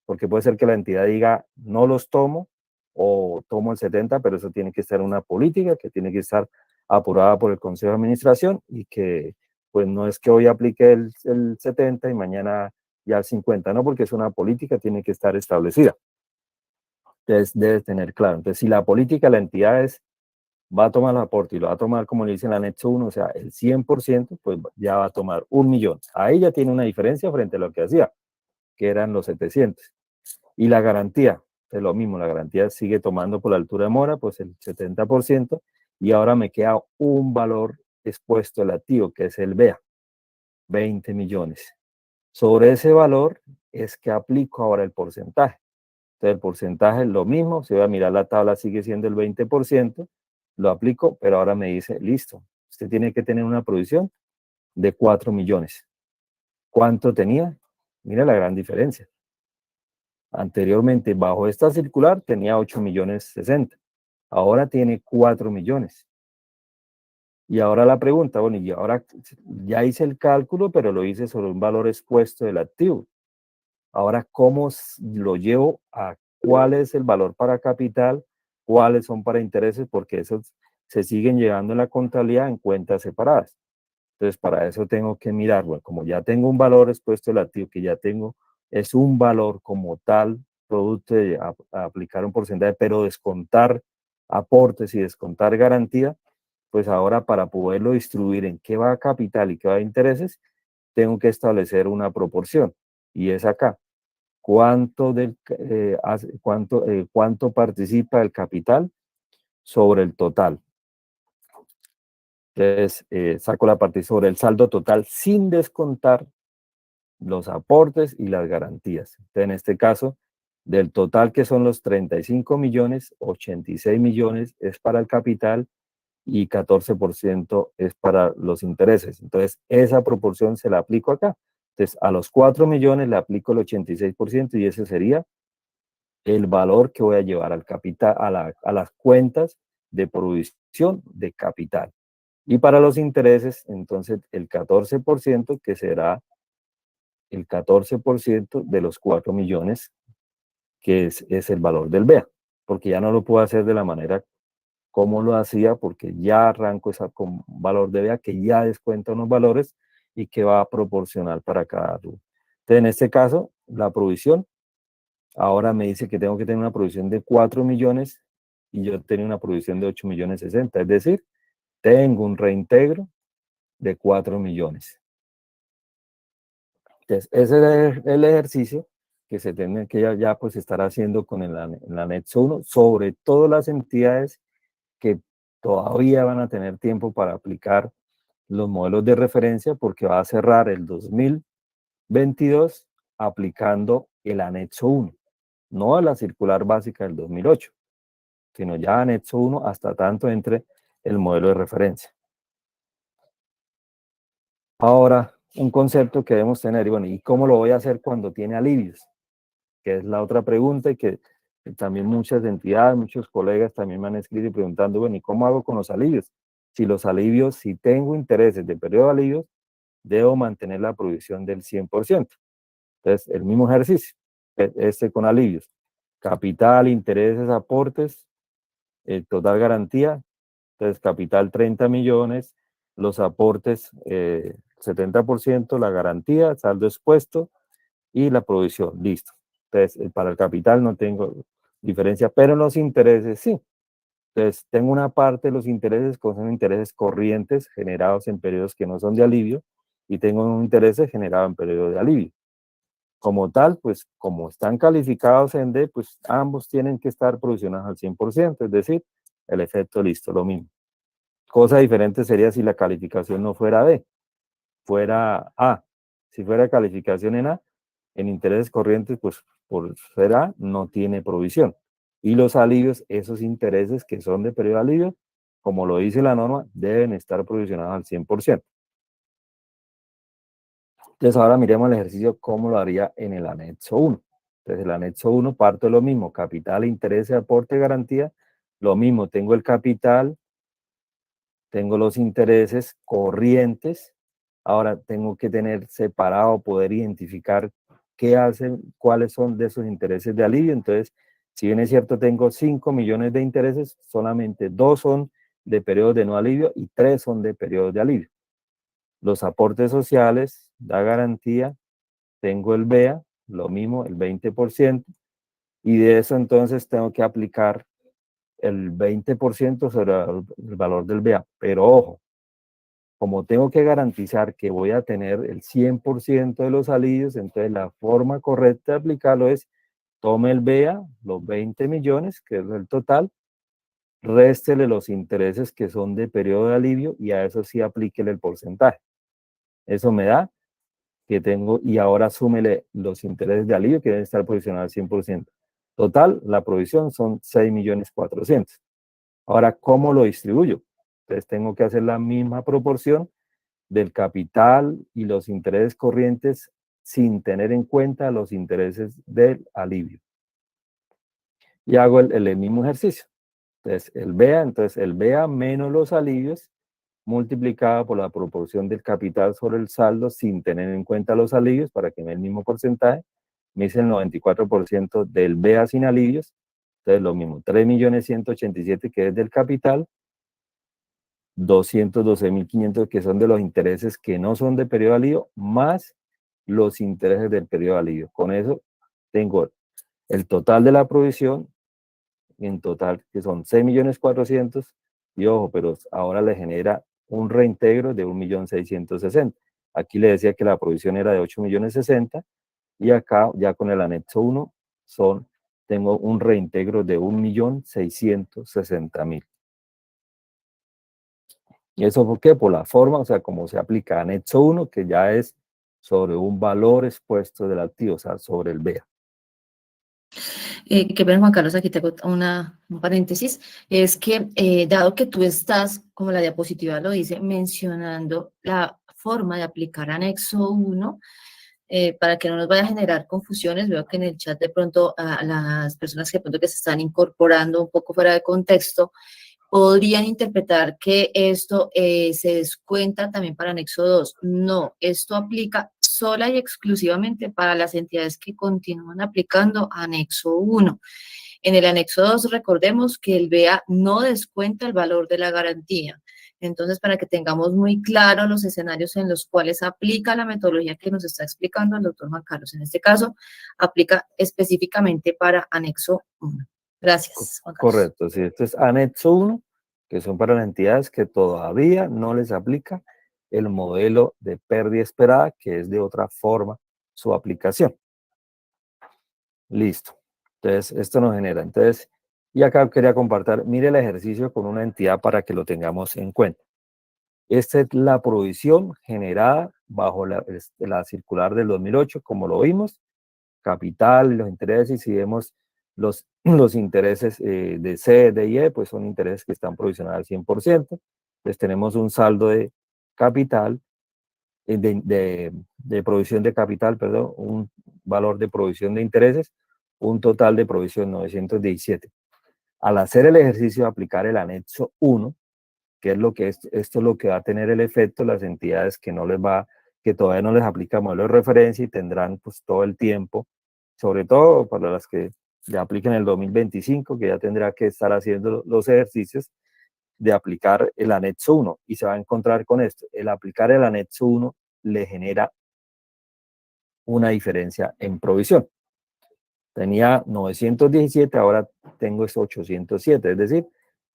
porque puede ser que la entidad diga no los tomo o tomo el 70, pero eso tiene que estar una política que tiene que estar aprobada por el Consejo de Administración y que pues no es que hoy aplique el 70 y mañana ya el 50, no, porque es una política, tiene que estar establecida. Entonces debes tener claro. Entonces si la política de la entidad va a tomar el aporte y lo va a tomar como le dice en el anexo 1, o sea, el 100%, pues ya va a tomar 1 millón. Ahí ya tiene una diferencia frente a lo que hacía, que eran los 700. Y la garantía, es lo mismo, la garantía sigue tomando por la altura de mora, pues el 70%, y ahora me queda un valor expuesto al activo, que es el BEA, 20 millones. Sobre ese valor es que aplico ahora el porcentaje. Entonces el porcentaje es lo mismo, si voy a mirar la tabla sigue siendo el 20%, lo aplico, pero ahora me dice, listo, usted tiene que tener una provisión de 4 millones. ¿Cuánto tenía? Mira la gran diferencia. Anteriormente, bajo esta circular, tenía 8.060.000. Ahora tiene 4 millones. Y ahora la pregunta, bueno, y ahora ya hice el cálculo, pero lo hice sobre un valor expuesto del activo. Ahora, ¿cómo lo llevo a cuál es el valor para capital, cuáles son para intereses? Porque esos se siguen llevando en la contabilidad en cuentas separadas. Entonces, para eso tengo que mirar, bueno, como ya tengo un valor expuesto del activo, que ya tengo, es un valor como tal, producto de aplicar un porcentaje, pero descontar aportes y descontar garantía, pues ahora para poderlo distribuir en qué va a capital y qué va a intereses, tengo que establecer una proporción, y es acá. ¿Cuánto participa el capital sobre el total? Entonces, saco la parte sobre el saldo total sin descontar los aportes y las garantías. Entonces, en este caso, del total que son los 35 millones, 86 millones es para el capital y 14% es para los intereses. Entonces, esa proporción se la aplico acá. Entonces, a los 4 millones le aplico el 86% y ese sería el valor que voy a llevar al capital, a las cuentas de provisión de capital. Y para los intereses, entonces, el 14%, que será el 14% de los 4 millones, que es el valor del BEA, porque ya no lo puedo hacer de la manera como lo hacía, porque ya arranco con valor de BEA que ya descuenta unos valores y que va proporcional para cada rubro. Entonces, en este caso, la provisión, ahora me dice que tengo que tener una provisión de 4 millones y yo tenía una provisión de 8 millones 60, es decir, tengo un reintegro de 4 millones. Entonces, ese es el ejercicio que se tiene que ya pues estar haciendo con el anexo 1, sobre todo las entidades que todavía van a tener tiempo para aplicar los modelos de referencia, porque va a cerrar el 2022 aplicando el anexo 1, no a la circular básica del 2008, sino ya anexo 1 hasta tanto entre el modelo de referencia. Ahora, un concepto que debemos tener, y bueno, ¿y cómo lo voy a hacer cuando tiene alivios? Que es la otra pregunta y que también muchas entidades, muchos colegas también me han escrito y preguntando, bueno, ¿y cómo hago con los alivios? Si los alivios, si tengo intereses de periodo de alivios, debo mantener la provisión del 100%. Entonces, el mismo ejercicio, con alivios. Capital, intereses, aportes, total garantía. Entonces, capital 30 millones, los aportes 70%, la garantía, saldo expuesto y la provisión, listo. Entonces, para el capital no tengo diferencia, pero en los intereses sí. Entonces, tengo una parte de los intereses que son intereses corrientes generados en periodos que no son de alivio y tengo un interés generado en periodo de alivio. Como tal, pues como están calificados en D, pues ambos tienen que estar provisionados al 100%, es decir, el efecto listo, lo mismo. Cosa diferente sería si la calificación no fuera D, fuera A. Si fuera calificación en A, en intereses corrientes, pues por ser A, no tiene provisión. Y los alivios, esos intereses que son de periodo de alivio, como lo dice la norma, deben estar provisionados al 100%. Entonces ahora miremos el ejercicio cómo lo haría en el anexo 1. Entonces el anexo 1 parte de lo mismo, capital, intereses, aporte, garantía. Lo mismo, tengo el capital, tengo los intereses corrientes. Ahora tengo que tener separado, poder identificar qué hacen, cuáles son de esos intereses de alivio. Entonces, si bien es cierto, tengo 5 millones de intereses, solamente 2 son de periodos de no alivio y 3 son de periodos de alivio. Los aportes sociales, da garantía, tengo el BEA, lo mismo, el 20%, y de eso entonces tengo que aplicar el 20% sobre el valor del BEA. Pero ojo, como tengo que garantizar que voy a tener el 100% de los alivios, entonces la forma correcta de aplicarlo es tome el BEA, los 20 millones, que es el total, réstele los intereses que son de periodo de alivio y a eso sí aplíquele el porcentaje. Eso me da que tengo, y ahora súmele los intereses de alivio que deben estar provisionados al 100%. Total, la provisión son 6.400.000. Ahora, ¿cómo lo distribuyo? Entonces tengo que hacer la misma proporción del capital y los intereses corrientes sin tener en cuenta los intereses del alivio. Y hago el mismo ejercicio. Entonces el BEA menos los alivios multiplicado por la proporción del capital sobre el saldo sin tener en cuenta los alivios para que me dé el mismo porcentaje. Me dice el 94% del BEA sin alivios. Entonces lo mismo, 3.187.000 que es del capital, 212.500 que son de los intereses que no son de periodo de alivio, más los intereses del periodo de alivio. Con eso tengo el total de la provisión, en total, que son 6.400.000, y ojo, pero ahora le genera un reintegro de 1.660.000. Aquí le decía que la provisión era de 8.060.000, y acá ya con el anexo 1 tengo un reintegro de 1.660.000. ¿Y eso por qué? Por la forma, o sea, como se aplica anexo 1, que ya es sobre un valor expuesto del activo, o sea, sobre el BEA. Que ven, Juan Carlos, aquí tengo un paréntesis, es que dado que tú estás, como la diapositiva lo dice, mencionando la forma de aplicar anexo 1, para que no nos vaya a generar confusiones, veo que en el chat de pronto a las personas que de pronto que se están incorporando un poco fuera de contexto, podrían interpretar que esto se descuenta también para anexo 2. No, esto aplica sola y exclusivamente para las entidades que continúan aplicando anexo 1. En el anexo 2, recordemos que el BEA no descuenta el valor de la garantía. Entonces, para que tengamos muy claro los escenarios en los cuales aplica la metodología que nos está explicando el doctor Juan Carlos. En este caso, aplica específicamente para anexo 1. Gracias, Juan Carlos. Correcto, sí, esto es anexo 1, que son para las entidades que todavía no les aplica el modelo de pérdida esperada, que es de otra forma su aplicación. Listo. Entonces, esto nos genera. Entonces, y acá quería compartir, mire el ejercicio con una entidad para que lo tengamos en cuenta. Esta es la provisión generada bajo la circular del 2008, como lo vimos, capital, los intereses, y si vemos los intereses de C, D y E, pues son intereses que están provisionados al 100%. Entonces tenemos un saldo de capital, de provisión de capital, perdón, un valor de provisión de intereses, un total de provisión 917. Al hacer el ejercicio de aplicar el anexo 1, que es lo que esto es lo que va a tener el efecto, las entidades que todavía no les aplica modelo de referencia y tendrán pues todo el tiempo, sobre todo para las que le apliquen el 2025, que ya tendrá que estar haciendo los ejercicios de aplicar el anexo 1 y se va a encontrar con esto. El aplicar el anexo 1 le genera una diferencia en provisión. Tenía 917, ahora tengo 807, es decir,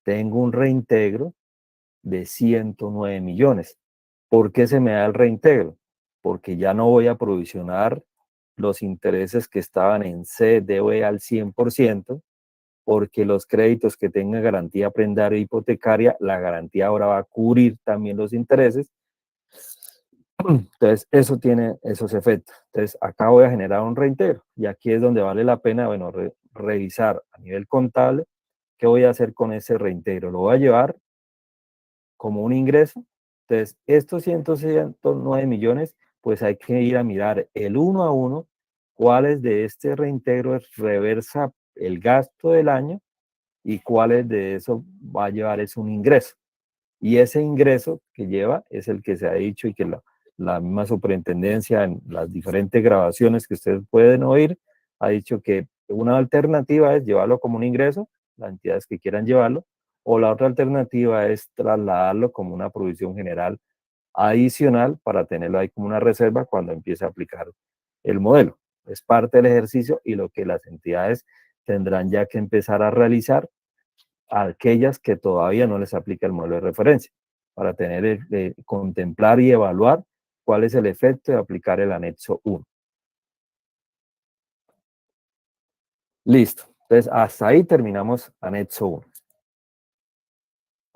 tengo un reintegro de 109 millones. ¿Por qué se me da el reintegro? Porque ya no voy a provisionar los intereses que estaban en C, D o E al 100%, porque los créditos que tengan garantía prendaria e hipotecaria, la garantía ahora va a cubrir también los intereses. Entonces, eso tiene esos efectos. Entonces, acá voy a generar un reintegro y aquí es donde vale la pena, bueno, revisar a nivel contable qué voy a hacer con ese reintegro. Lo voy a llevar como un ingreso. Entonces, estos 109 millones, pues hay que ir a mirar el uno a uno, cuáles de este reintegro reversa el gasto del año y cuáles de eso va a llevar es un ingreso. Y ese ingreso que lleva es el que se ha dicho y que la misma superintendencia en las diferentes grabaciones que ustedes pueden oír ha dicho que una alternativa es llevarlo como un ingreso, las entidades que quieran llevarlo, o la otra alternativa es trasladarlo como una provisión general adicional para tenerlo ahí como una reserva cuando empiece a aplicar el modelo. Es parte del ejercicio y lo que las entidades tendrán ya que empezar a realizar a aquellas que todavía no les aplica el modelo de referencia, para contemplar y evaluar cuál es el efecto de aplicar el anexo 1. Listo. Entonces, hasta ahí terminamos anexo 1.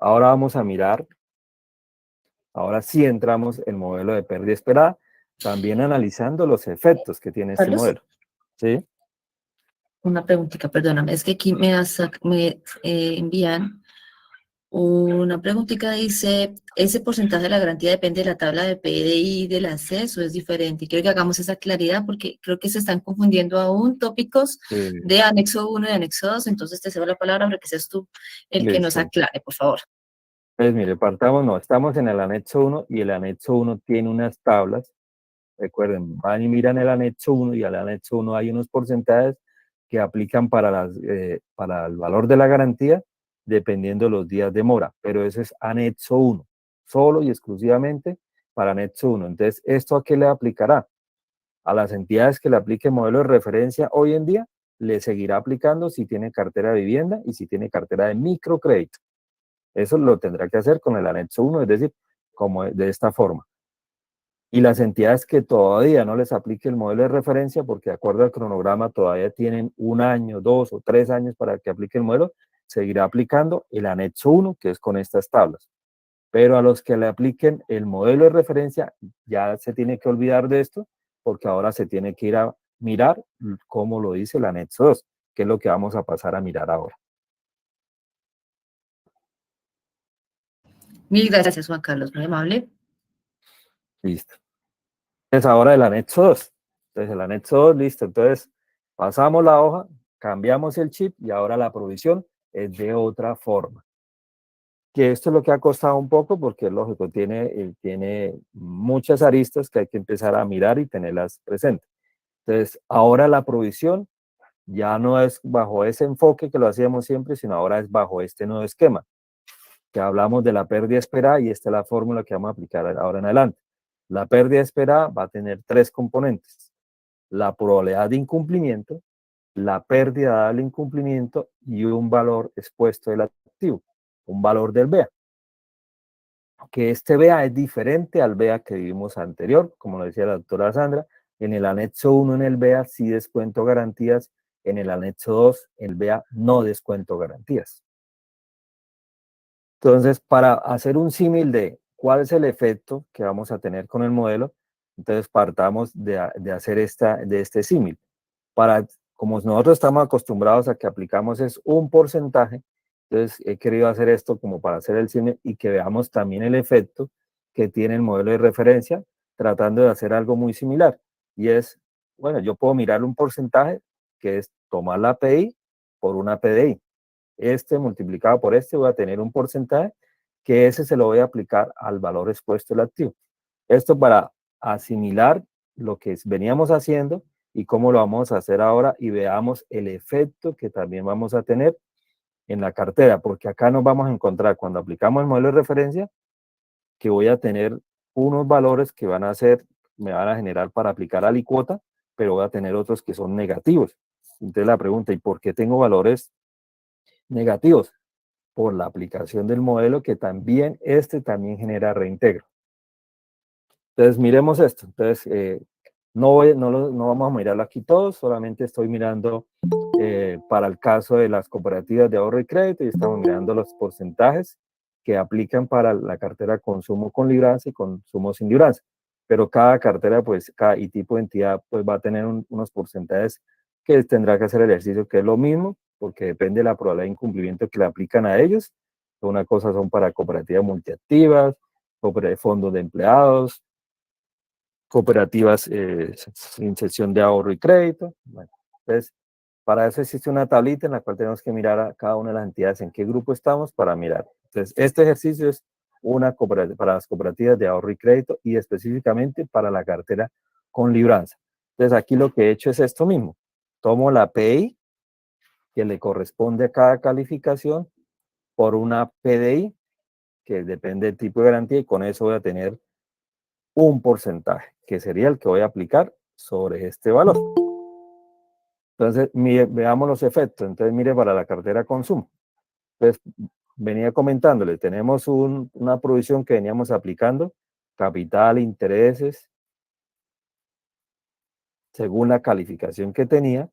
Ahora vamos a mirar, ahora sí entramos en el modelo de pérdida esperada, también analizando los efectos que tiene este Carlos, modelo. ¿Sí? una preguntita, perdóname, es que aquí me envían una preguntita, dice, ¿ese porcentaje de la garantía depende de la tabla de PDI del acceso? ¿Es diferente? Quiero que hagamos esa claridad porque creo que se están confundiendo aún tópicos Sí. de anexo 1 y anexo 2, entonces te cedo la palabra para que seas tú el que nos Listo. aclare, por favor. Pues mire, estamos en el anexo 1 y el anexo 1 tiene unas tablas. Recuerden, van y miran el anexo 1 y al anexo 1 hay unos porcentajes que aplican para el valor de la garantía dependiendo de los días de mora, pero eso es anexo 1, solo y exclusivamente para anexo 1. Entonces, ¿esto a qué le aplicará? A las entidades que le aplique modelo de referencia hoy en día, le seguirá aplicando si tiene cartera de vivienda y si tiene cartera de microcrédito. Eso lo tendrá que hacer con el anexo 1, es decir, como de esta forma. Y las entidades que todavía no les aplique el modelo de referencia, porque de acuerdo al cronograma todavía tienen 1 año, 2 o 3 años para que aplique el modelo, seguirá aplicando el anexo 1, que es con estas tablas. Pero a los que le apliquen el modelo de referencia, ya se tiene que olvidar de esto, porque ahora se tiene que ir a mirar cómo lo dice el anexo 2, que es lo que vamos a pasar a mirar ahora. Mil gracias, Juan Carlos, muy amable. Listo. Entonces ahora el anexo 2. Entonces el anexo 2, listo. Entonces pasamos la hoja, cambiamos el chip y ahora la provisión es de otra forma. que esto es lo que ha costado un poco porque, lógico, tiene muchas aristas que hay que empezar a mirar y tenerlas presentes. Entonces, ahora la provisión ya no es bajo ese enfoque que lo hacíamos siempre, sino ahora es bajo este nuevo esquema, que hablamos de la pérdida esperada y esta es la fórmula que vamos a aplicar ahora en adelante. La pérdida esperada va a tener tres componentes: la probabilidad de incumplimiento, la pérdida del incumplimiento y un valor expuesto del activo, un valor del BEA. Que este BEA es diferente al BEA que vimos anterior, como lo decía la doctora Sandra. En el anexo 1 en el BEA sí descuento garantías, en el anexo 2 el BEA no descuento garantías. Entonces, para hacer un símil de cuál es el efecto que vamos a tener con el modelo, entonces partamos de hacer este símil. Como nosotros estamos acostumbrados a que aplicamos es un porcentaje, entonces he querido hacer esto como para hacer el símil y que veamos también el efecto que tiene el modelo de referencia, tratando de hacer algo muy similar. Y es, bueno, yo puedo mirar un porcentaje que es tomar la PI por una PDI. Este multiplicado por este voy a tener un porcentaje que ese se lo voy a aplicar al valor expuesto del activo. Esto para asimilar lo que veníamos haciendo y cómo lo vamos a hacer ahora y veamos el efecto que también vamos a tener en la cartera, porque acá nos vamos a encontrar cuando aplicamos el modelo de referencia que voy a tener unos valores que me van a generar para aplicar alicuota, pero voy a tener otros que son negativos. Entonces la pregunta, ¿y por qué tengo valores negativos? Por la aplicación del modelo que también genera reintegro. Entonces miremos esto. Entonces no vamos a mirarlo aquí todos, solamente estoy mirando para el caso de las cooperativas de ahorro y crédito y estamos mirando los porcentajes que aplican para la cartera consumo con libranza y consumo sin libranza. Pero cada cartera y tipo de entidad pues va a tener unos porcentajes que tendrá que hacer el ejercicio, que es lo mismo, porque depende de la probabilidad de incumplimiento que le aplican a ellos. Una cosa son para cooperativas multiactivas, fondos de empleados, cooperativas sin sesión de ahorro y crédito. Bueno, entonces, para eso existe una tablita en la cual tenemos que mirar a cada una de las entidades en qué grupo estamos para mirar. Entonces, este ejercicio es para las cooperativas de ahorro y crédito y específicamente para la cartera con libranza. Entonces, aquí lo que he hecho es esto mismo. Tomo la PI que le corresponde a cada calificación por una PDI que depende del tipo de garantía y con eso voy a tener un porcentaje que sería el que voy a aplicar sobre este valor. Entonces, veamos los efectos. Entonces, mire, para la cartera consumo. Entonces, venía comentándole, tenemos una provisión que veníamos aplicando, capital, intereses, según la calificación que tenía,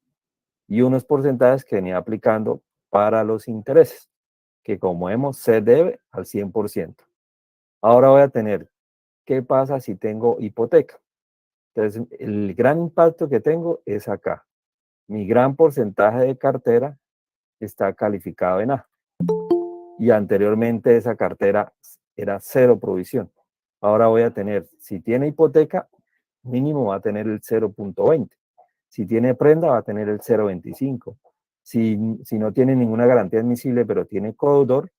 y unos porcentajes que venía aplicando para los intereses, que como vemos, se debe al 100%. Ahora voy a tener, ¿qué pasa si tengo hipoteca? Entonces, el gran impacto que tengo es acá. Mi gran porcentaje de cartera está calificado en A. Y anteriormente esa cartera era cero provisión. Ahora voy a tener, si tiene hipoteca, mínimo va a tener el 0.20. Si tiene prenda, va a tener el 0.25. Si no tiene ninguna garantía admisible, pero tiene codeudor,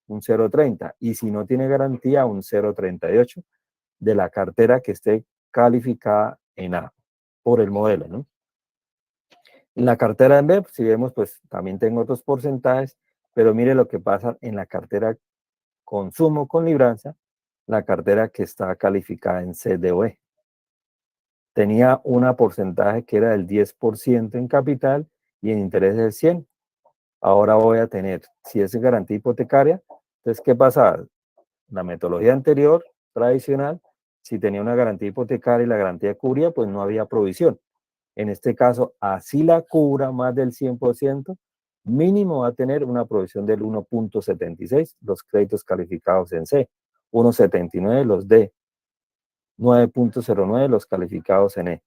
un 0.30. Y si no tiene garantía, un 0.38 de la cartera que esté calificada en A por el modelo, ¿no? En la cartera en B, si vemos, pues también tengo otros porcentajes, pero mire lo que pasa en la cartera consumo con libranza, la cartera que está calificada en CDOE. Tenía una porcentaje que era del 10% en capital y en intereses del 100%. Ahora voy a tener, si es garantía hipotecaria, entonces, ¿qué pasa? La metodología anterior, tradicional, si tenía una garantía hipotecaria y la garantía cubría, pues no había provisión. En este caso, así la cubra más del 100%, mínimo va a tener una provisión del 1.76, los créditos calificados en C, 1.79 los D, 9.09 los calificados en E.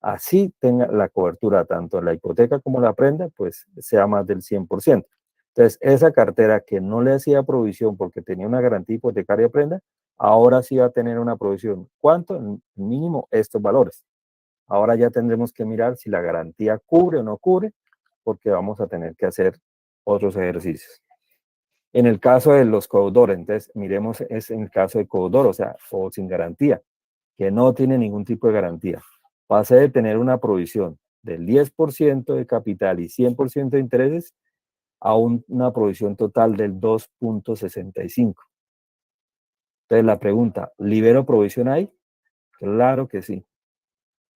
Así tenga la cobertura tanto en la hipoteca como la prenda, pues sea más del 100%. Entonces, esa cartera que no le hacía provisión porque tenía una garantía hipotecaria prenda, ahora sí va a tener una provisión. ¿Cuánto? Mínimo estos valores. Ahora ya tendremos que mirar si la garantía cubre o no cubre, porque vamos a tener que hacer otros ejercicios. En el caso de los codeudores, entonces miremos, es en el caso de codeudor, o sea, o sin garantía, que no tiene ningún tipo de garantía. Pase de tener una provisión del 10% de capital y 100% de intereses a una provisión total del 2.65. Entonces la pregunta, ¿libero provisión ahí? Claro que sí.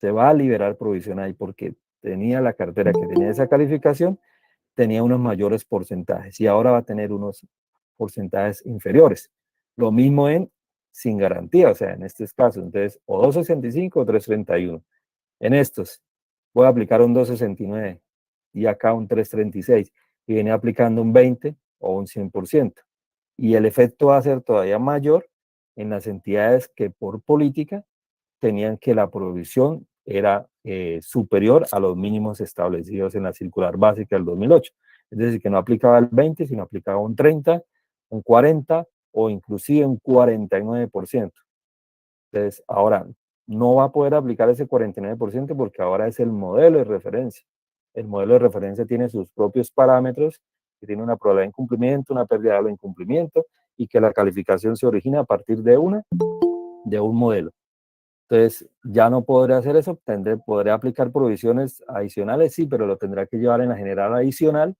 Se va a liberar provisión ahí porque tenía la cartera que tenía esa calificación, tenía unos mayores porcentajes y ahora va a tener unos porcentajes inferiores. Lo mismo en sin garantía, o sea, en estos casos, entonces, o 2.65 o 3.31. En estos, voy a aplicar un 2.69 y acá un 3.36 y viene aplicando un 20 o un 100%. Y el efecto va a ser todavía mayor en las entidades que por política tenían que la provisión era superior a los mínimos establecidos en la circular básica del 2008. Es decir, que no aplicaba el 20, sino aplicaba un 30, un 40 o inclusive un 49%. Entonces, ahora no va a poder aplicar ese 49% porque ahora es el modelo de referencia. El modelo de referencia tiene sus propios parámetros, que tiene una probabilidad de incumplimiento, una pérdida de incumplimiento, y que la calificación se origina a partir de un modelo. Entonces, ya no podré hacer eso, podré aplicar provisiones adicionales, sí, pero lo tendrá que llevar en la general adicional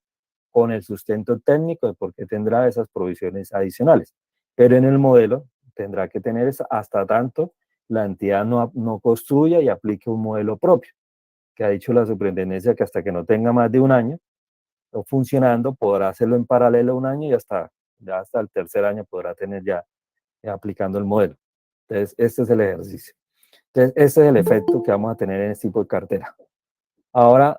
con el sustento técnico de por qué tendrá esas provisiones adicionales. Pero en el modelo tendrá que tener hasta tanto la entidad no construya y aplique un modelo propio, que ha dicho la superintendencia que hasta que no tenga más de un año funcionando, podrá hacerlo en paralelo un año y ya hasta el tercer año podrá tener ya aplicando el modelo. Entonces, este es el ejercicio. Entonces, este es el efecto que vamos a tener en este tipo de cartera. Ahora,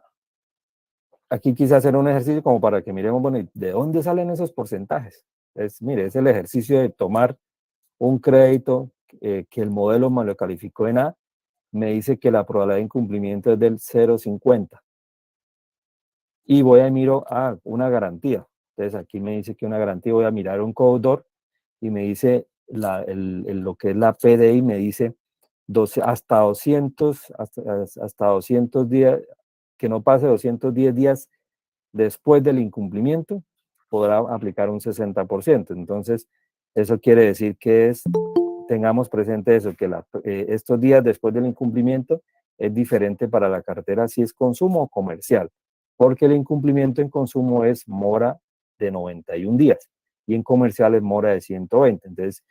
aquí quise hacer un ejercicio como para que miremos, bueno, ¿de dónde salen esos porcentajes? Mire, es el ejercicio de tomar un crédito que el modelo me lo calificó en A, me dice que la probabilidad de incumplimiento es del 0.50. Y voy a mirar una garantía. Entonces, aquí me dice que una garantía, voy a mirar un codeudor y me dice lo que es la PDI, me dice hasta 200 días, que no pase 210 días después del incumplimiento, podrá aplicar un 60%. Entonces, eso quiere decir que tengamos presente eso, que estos días después del incumplimiento es diferente para la cartera si es consumo o comercial, porque el incumplimiento en consumo es mora de 91 días y en comercial es mora de 120. Entonces,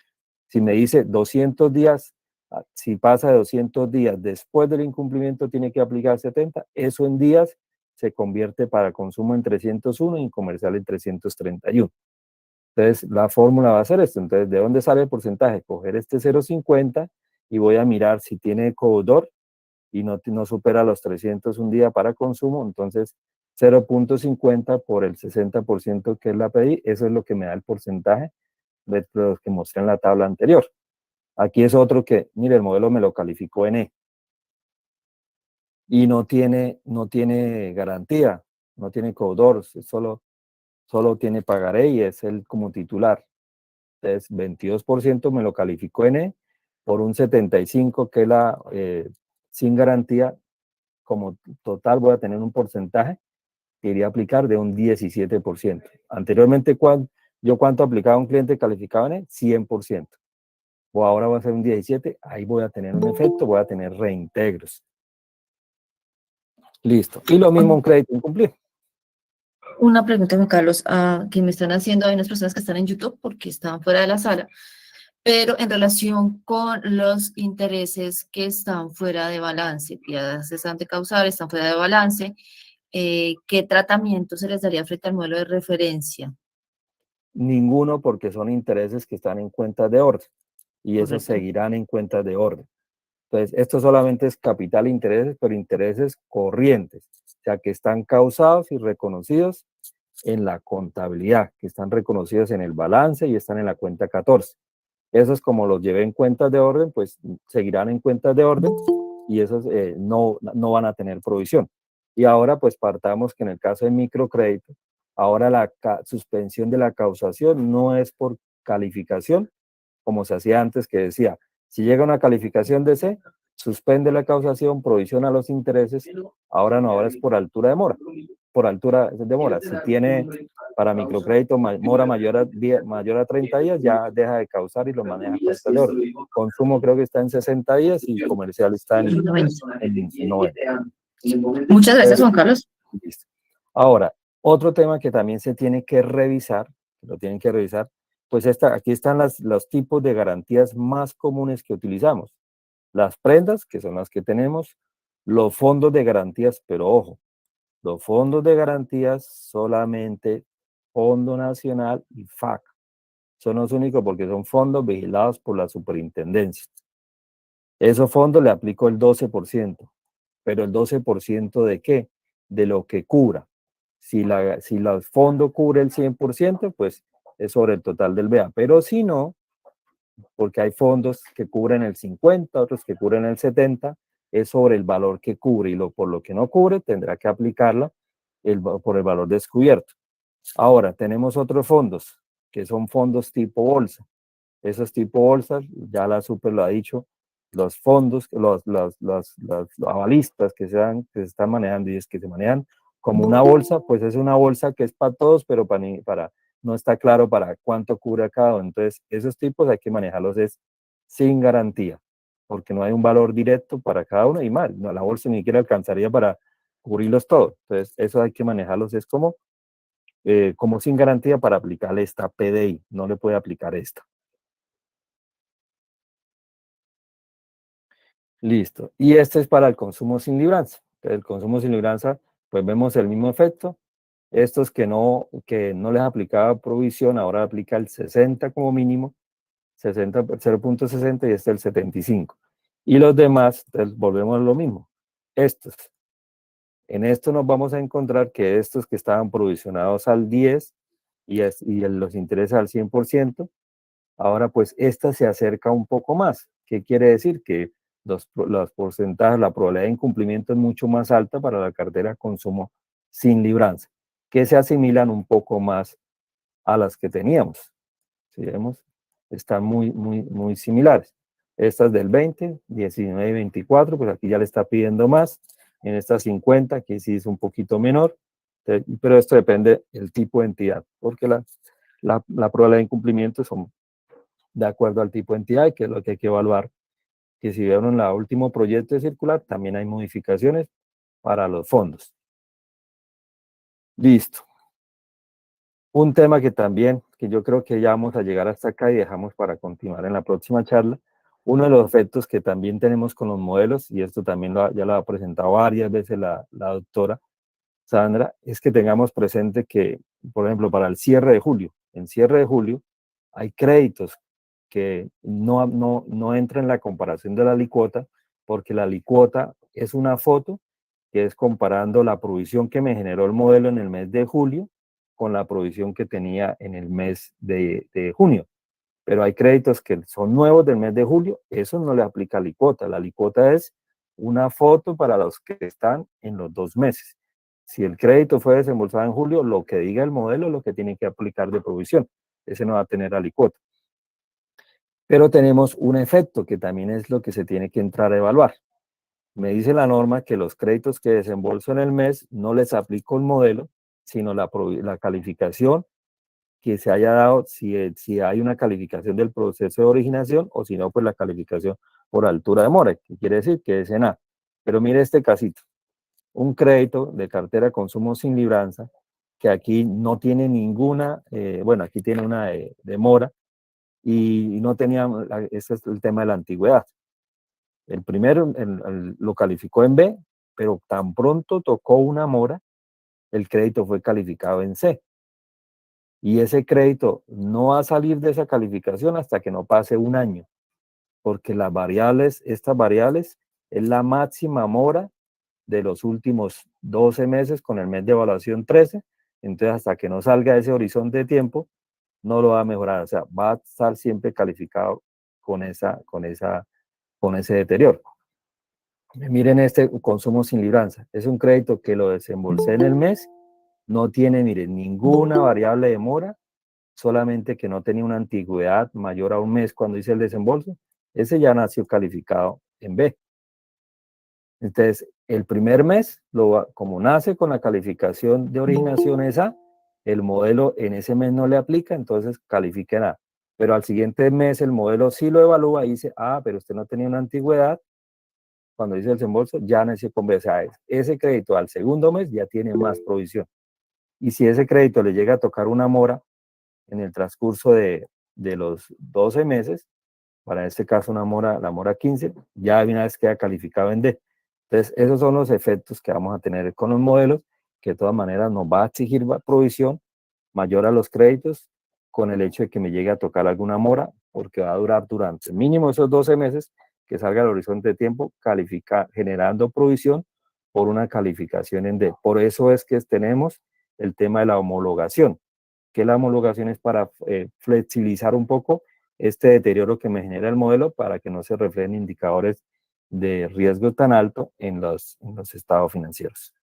si me dice 200 días, si pasa de 200 días después del incumplimiento tiene que aplicar 70, eso en días se convierte para consumo en 301 y en comercial en 331. Entonces, la fórmula va a ser esto. Entonces, ¿de dónde sale el porcentaje? Coger este 0.50 y voy a mirar si tiene codeudor y no supera los 300 un día para consumo, entonces 0.50 por el 60% que es la PDI, eso es lo que me da el porcentaje de los que mostré en la tabla anterior. Aquí es otro que, mire, el modelo me lo calificó en E. Y no tiene garantía, no tiene codeudor, solo tiene pagaré y es él como titular. Entonces, 22% me lo calificó en E, por un 75% que es la sin garantía, como total voy a tener un porcentaje que iría a aplicar de un 17%. Anteriormente, ¿yo cuánto aplicaba a un cliente calificado en E? 100%. O ahora va a ser un 17%, ahí voy a tener un efecto, voy a tener reintegros. Listo. Y lo mismo un crédito incumplido. Una pregunta, Juan Carlos, que me están haciendo, hay unas personas que están en YouTube porque están fuera de la sala, pero en relación con los intereses que están fuera de balance, que ya cesantes causales, están fuera de balance, ¿qué tratamiento se les daría frente al modelo de referencia? Ninguno, porque son intereses que están en cuentas de orden y esos Correcto. seguirán en cuentas de orden. Entonces, esto solamente es capital e intereses, pero intereses corrientes, o sea, que están causados y reconocidos en la contabilidad, que están reconocidos en el balance y están en la cuenta 14. Esos, como los llevé en cuentas de orden, pues seguirán en cuentas de orden y esos no van a tener provisión. Y ahora, pues partamos que en el caso de microcrédito, ahora la suspensión de la causación no es por calificación, como se hacía antes, que decía, si llega una calificación de C, suspende la causación, provisiona los intereses, ahora no, ahora es por altura de mora. por altura de mora. Si tiene para microcrédito mora mayor a 30 días, ya deja de causar y lo maneja cuenta de oro. Consumo creo que está en 60 días y comercial está en 90. Muchas gracias, Juan Carlos. Listo. Ahora, otro tema que también se tiene que revisar, lo tienen que revisar, pues aquí están los tipos de garantías más comunes que utilizamos. Las prendas, que son las que tenemos, los fondos de garantías, pero ojo, los fondos de garantías solamente Fondo Nacional y FAC. Son los únicos porque son fondos vigilados por la superintendencia. Esos fondos le aplico el 12%, pero el 12% ¿de qué? De lo que cubra. Si el fondo cubre el 100%, pues es sobre el total del BEA, pero si no, porque hay fondos que cubren el 50, otros que cubren el 70, es sobre el valor que cubre y por lo que no cubre tendrá que aplicarla por el valor descubierto. Ahora, tenemos otros fondos, que son fondos tipo bolsa. Esos tipo bolsas, ya la Super lo ha dicho, los fondos, los avalistas que se están manejando y es que se manejan como una bolsa, pues es una bolsa que es para todos, pero no está claro para cuánto cubre a cada uno. Entonces, esos tipos hay que manejarlos sin garantía, porque no hay un valor directo para cada uno y mal, no, la bolsa ni siquiera alcanzaría para cubrirlos todos. Entonces, eso hay que manejarlos es como sin garantía para aplicarle esta PDI, no le puede aplicar esta. Listo. Y este es para el consumo sin libranza. El consumo sin libranza, pues vemos el mismo efecto. Estos que no les aplicaba provisión, ahora aplica el 60 como mínimo, 0.60 y este el 75. Y los demás, entonces, volvemos a lo mismo. Estos. En esto nos vamos a encontrar que estos que estaban provisionados al 10 y los intereses al 100%, ahora pues esta se acerca un poco más. ¿Qué quiere decir? Que los porcentajes, la probabilidad de incumplimiento es mucho más alta para la cartera consumo sin libranza, que se asimilan un poco más a las que teníamos. Si vemos, están muy similares. Estas del 20, 19 y 24, pues aquí ya le está pidiendo más. En esta 50, que sí es un poquito menor, pero esto depende del tipo de entidad, porque la probabilidad de incumplimiento son de acuerdo al tipo de entidad, que es lo que hay que evaluar. Que si vieron en el último proyecto de circular, también hay modificaciones para los fondos. Listo. Un tema que yo creo que ya vamos a llegar hasta acá y dejamos para continuar en la próxima charla. Uno de los efectos que también tenemos con los modelos, y esto también ya lo ha presentado varias veces la doctora Sandra, es que tengamos presente que, por ejemplo, para el cierre de julio, en cierre de julio hay créditos que no entran en la comparación de la alicuota, porque la alicuota es una foto que es comparando la provisión que me generó el modelo en el mes de julio con la provisión que tenía en el mes de junio. Pero hay créditos que son nuevos del mes de julio, eso no le aplica alicuota. La alicuota es una foto para los que están en los 2 meses. Si el crédito fue desembolsado en julio, lo que diga el modelo es lo que tiene que aplicar de provisión. Ese no va a tener alicuota. Pero tenemos un efecto que también es lo que se tiene que entrar a evaluar. Me dice la norma que los créditos que desembolso en el mes no les aplico el modelo, sino la calificación que se haya dado, si hay una calificación del proceso de originación o si no, pues la calificación por altura de mora, que quiere decir que es en A. Pero mire este casito, un crédito de cartera de consumo sin libranza, que aquí no tiene ninguna, bueno, aquí tiene una de mora, y no tenía, ese es el tema de la antigüedad. El primero lo calificó en B, pero tan pronto tocó una mora, el crédito fue calificado en C. Y ese crédito no va a salir de esa calificación hasta que no pase un año, porque estas variables es la máxima mora de los últimos 12 meses con el mes de evaluación 13, entonces hasta que no salga ese horizonte de tiempo, no lo va a mejorar, o sea, va a estar siempre calificado con ese deterioro. Miren este consumo sin libranza, es un crédito que lo desembolsé en el mes, no tiene, miren, ninguna variable de mora, solamente que no tenía una antigüedad mayor a un mes cuando hice el desembolso, ese ya nació calificado en B. Entonces, El primer mes, como nace con la calificación de originación esa, el modelo en ese mes no le aplica, entonces califica en A. Pero al siguiente mes el modelo sí lo evalúa y dice, pero usted no tenía una antigüedad, cuando dice el desembolso, ya necesita con B. O sea, ese crédito al segundo mes ya tiene más provisión. Y si ese crédito le llega a tocar una mora en el transcurso de los 12 meses, para este caso la mora 15, ya de una vez queda calificado en D. Entonces, esos son los efectos que vamos a tener con los modelos, que de todas maneras nos va a exigir provisión mayor a los créditos, con el hecho de que me llegue a tocar alguna mora, porque va a durar durante mínimo esos 12 meses que salga al horizonte de tiempo, generando provisión por una calificación en D. Por eso es que tenemos el tema de la homologación, que la homologación es para flexibilizar un poco este deterioro que me genera el modelo para que no se reflejen indicadores de riesgo tan alto en los estados financieros.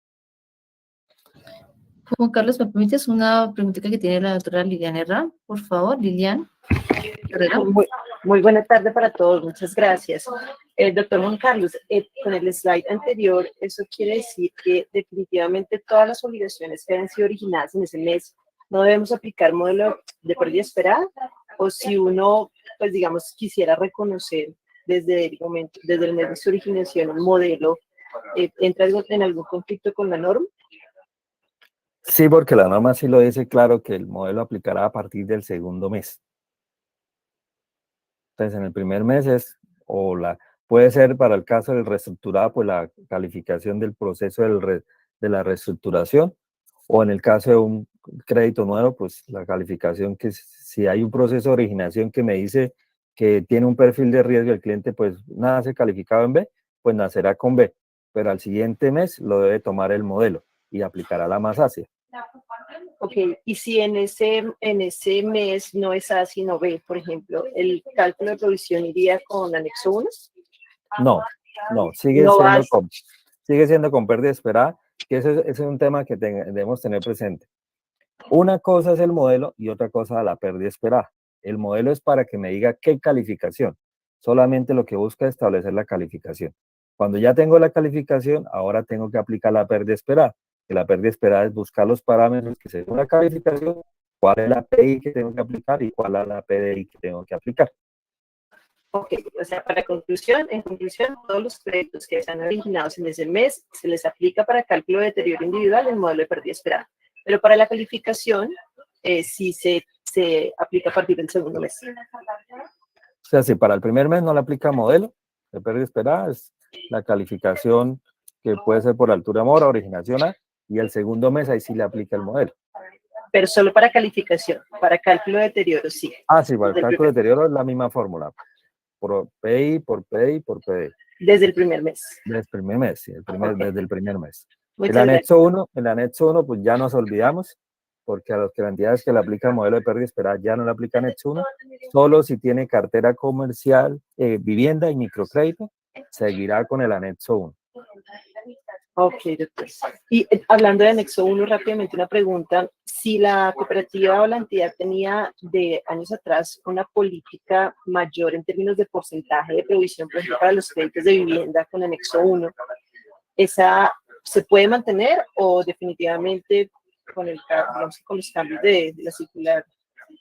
Juan Carlos, ¿me permites una preguntita que tiene la doctora Lilian Herrán? Por favor, Lilian. Muy buena tarde para todos, muchas gracias. Doctor Juan Carlos, con el slide anterior, eso quiere decir que definitivamente todas las obligaciones que han sido originadas en ese mes no debemos aplicar modelo de pérdida esperada, o si uno, pues digamos, quisiera reconocer desde el momento, desde el mes de su originación un modelo, ¿entra en algún conflicto con la norma? Sí, porque la norma sí lo dice claro que el modelo aplicará a partir del segundo mes. Entonces, en el primer mes puede ser para el caso del reestructurado, pues la calificación del proceso de la reestructuración, o en el caso de un crédito nuevo, pues la calificación que si hay un proceso de originación que me dice que tiene un perfil de riesgo el cliente, pues nace calificado en B, pues nacerá con B, pero al siguiente mes lo debe tomar el modelo y aplicará la más ácida. Ok, y si en ese mes no es A sino B, por ejemplo, ¿el cálculo de provisión iría con anexo 1? No, sigue siendo con pérdida esperada, que ese es un tema que debemos tener presente. Una cosa es el modelo y otra cosa la pérdida esperada. El modelo es para que me diga qué calificación. Solamente lo que busca es establecer la calificación. Cuando ya tengo la calificación, ahora tengo que aplicar la pérdida esperada. Que la pérdida esperada es buscar los parámetros que según la calificación, cuál es la PI que tengo que aplicar y cuál es la PDI que tengo que aplicar. Ok, o sea, en conclusión, todos los créditos que están originados en ese mes se les aplica para cálculo de deterioro individual el modelo de pérdida esperada. Pero para la calificación, sí se aplica a partir del segundo mes. O sea, si para el primer mes no le aplica modelo de pérdida esperada, es la calificación que puede ser por altura mora, originación A, y el segundo mes ahí sí le aplica el modelo. Pero solo para calificación, para cálculo de deterioro sí. Sí, para el cálculo de deterioro es la misma fórmula. Por PI, por PI, por PDI. Desde el primer mes. Desde el primer mes, sí, Okay. Desde el primer mes. El anexo 1, pues ya nos olvidamos, porque a las entidades que le aplican el modelo de pérdida esperada ya no le aplican anexo 1, solo si tiene cartera comercial, vivienda y microcrédito, seguirá con el anexo 1. Ok, doctor. Y hablando de anexo 1, rápidamente una pregunta. Si la cooperativa o la entidad tenía de años atrás una política mayor en términos de porcentaje de provisión, por ejemplo, para los créditos de vivienda con anexo 1, ¿esa se puede mantener o definitivamente con los cambios de la circular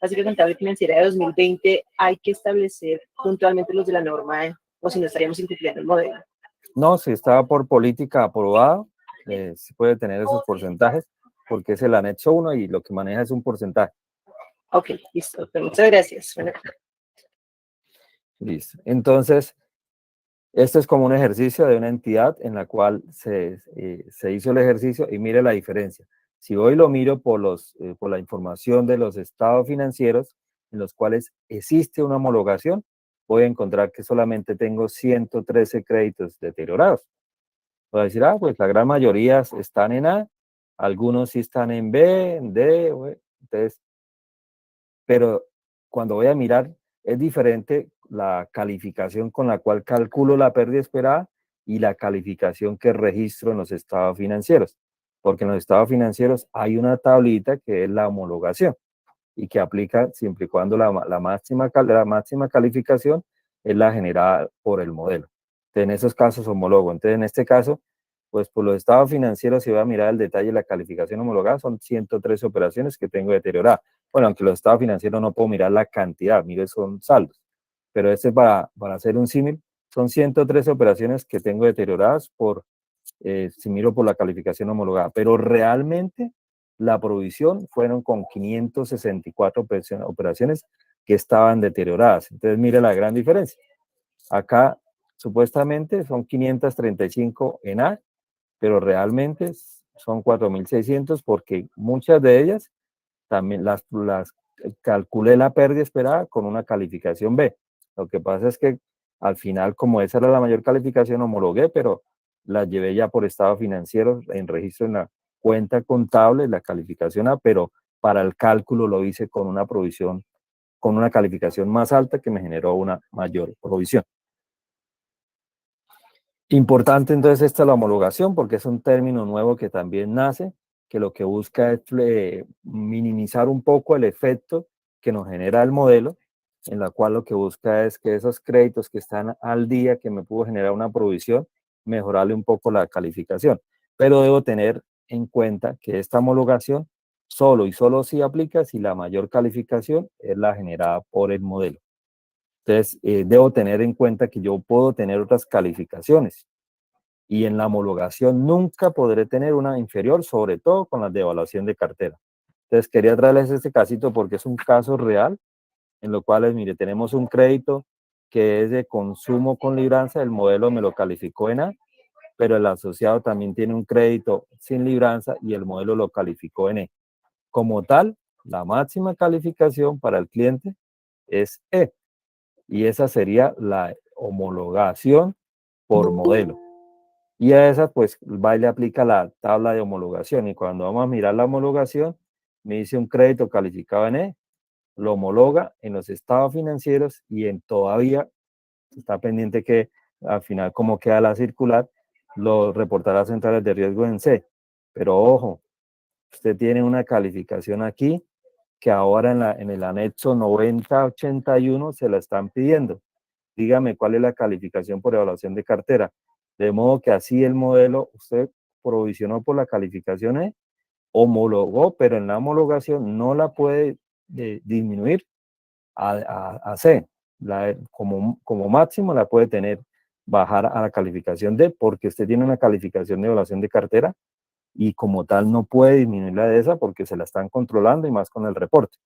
básica contable financiera de 2020 hay que establecer puntualmente los de la norma, o si no estaríamos incumpliendo el modelo? No, si está por política aprobado, se puede tener esos porcentajes, porque es el anexo 1 y lo que maneja es un porcentaje. Ok, listo. Muchas gracias. Bueno. Listo. Entonces, esto es como un ejercicio de una entidad en la cual se hizo el ejercicio y mire la diferencia. Si hoy lo miro por la información de los estados financieros en los cuales existe una homologación, voy a encontrar que solamente tengo 113 créditos deteriorados. Voy a decir, pues la gran mayoría están en A, algunos sí están en B, en D, entonces, pero cuando voy a mirar, es diferente la calificación con la cual calculo la pérdida esperada y la calificación que registro en los estados financieros, porque en los estados financieros hay una tablita que es la homologación y que aplica siempre y cuando la máxima calificación es la generada por el modelo. Entonces, en esos casos homologo. Entonces, en este caso, Pues por los estados financieros, si voy a mirar el detalle de la calificación homologada, son 113 operaciones que tengo deterioradas. Bueno, aunque los estados financieros no puedo mirar la cantidad, mire, son saldos. Pero este para hacer un símil, son 113 operaciones que tengo deterioradas si miro por la calificación homologada. Pero realmente la provisión fueron con 564 operaciones que estaban deterioradas. Entonces, mire la gran diferencia. Acá, supuestamente, son 535 en A, pero realmente son 4.600 porque muchas de ellas también las calculé la pérdida esperada con una calificación B. Lo que pasa es que al final, como esa era la mayor calificación, homologué, pero las llevé ya por estado financiero en registro en la cuenta contable, la calificación A, pero para el cálculo lo hice con una provisión, con una calificación más alta que me generó una mayor provisión. Importante entonces esta la homologación porque es un término nuevo que también nace, que lo que busca es minimizar un poco el efecto que nos genera el modelo, en la cual lo que busca es que esos créditos que están al día, que me pudo generar una provisión, mejorarle un poco la calificación. Pero debo tener en cuenta que esta homologación solo y solo sí aplica si la mayor calificación es la generada por el modelo. Entonces, debo tener en cuenta que yo puedo tener otras calificaciones y en la homologación nunca podré tener una inferior, sobre todo con las de evaluación de cartera. Entonces, quería traerles este casito porque es un caso real en lo cual, mire, tenemos un crédito que es de consumo con libranza, el modelo me lo calificó en A, pero el asociado también tiene un crédito sin libranza y el modelo lo calificó en E. Como tal, la máxima calificación para el cliente es E. Y esa sería la homologación por modelo. Y a esa, pues, va y le aplica la tabla de homologación. Y cuando vamos a mirar la homologación, me dice un crédito calificado en E, lo homologa en los estados financieros y en todavía está pendiente que al final, como queda la circular, lo reportará a centrales de riesgo en C. Pero ojo, usted tiene una calificación aquí que ahora en el anexo 9081 se la están pidiendo. Dígame cuál es la calificación por evaluación de cartera. De modo que así el modelo, usted provisionó por la calificación E, homologó, pero en la homologación no la puede disminuir a C. Como máximo la puede tener, bajar a la calificación D, porque usted tiene una calificación de evaluación de cartera y como tal no puede disminuirla de esa porque se la están controlando y más con el reporte.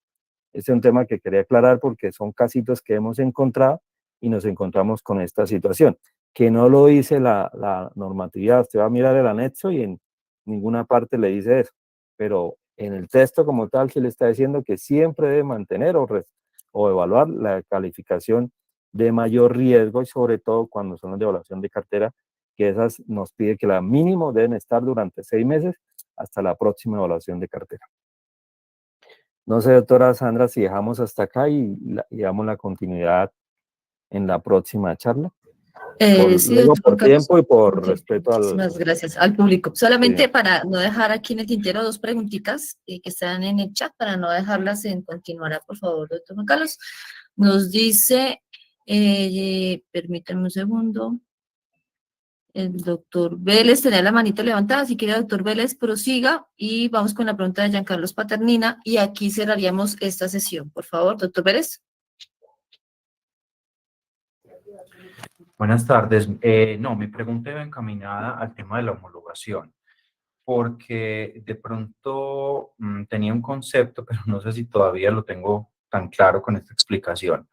Este es un tema que quería aclarar porque son casitos que hemos encontrado y nos encontramos con esta situación, que no lo dice la normatividad. Usted va a mirar el anexo y en ninguna parte le dice eso, pero en el texto como tal se le está diciendo que siempre debe mantener o evaluar la calificación de mayor riesgo y sobre todo cuando son las de evaluación de cartera, que esas nos pide que la mínimo deben estar durante 6 meses hasta la próxima evaluación de cartera. No sé, doctora Sandra, si dejamos hasta acá y damos la continuidad en la próxima charla. Sí, Luego doctor por Carlos. tiempo y por respeto al... Muchísimas gracias al público. Solamente Sí. para no dejar aquí en el tintero dos preguntitas que están en el chat, para no dejarlas en continuará, por favor, doctor Juan Carlos. Nos dice, permítanme un segundo, el doctor Vélez tenía la manita levantada, si quiere, doctor Vélez, prosiga y vamos con la pregunta de Giancarlos Paternina y aquí cerraríamos esta sesión. Por favor, doctor Vélez. Buenas tardes. No, mi pregunta iba encaminada al tema de la homologación, porque de pronto tenía un concepto, pero no sé si todavía lo tengo tan claro con esta explicación.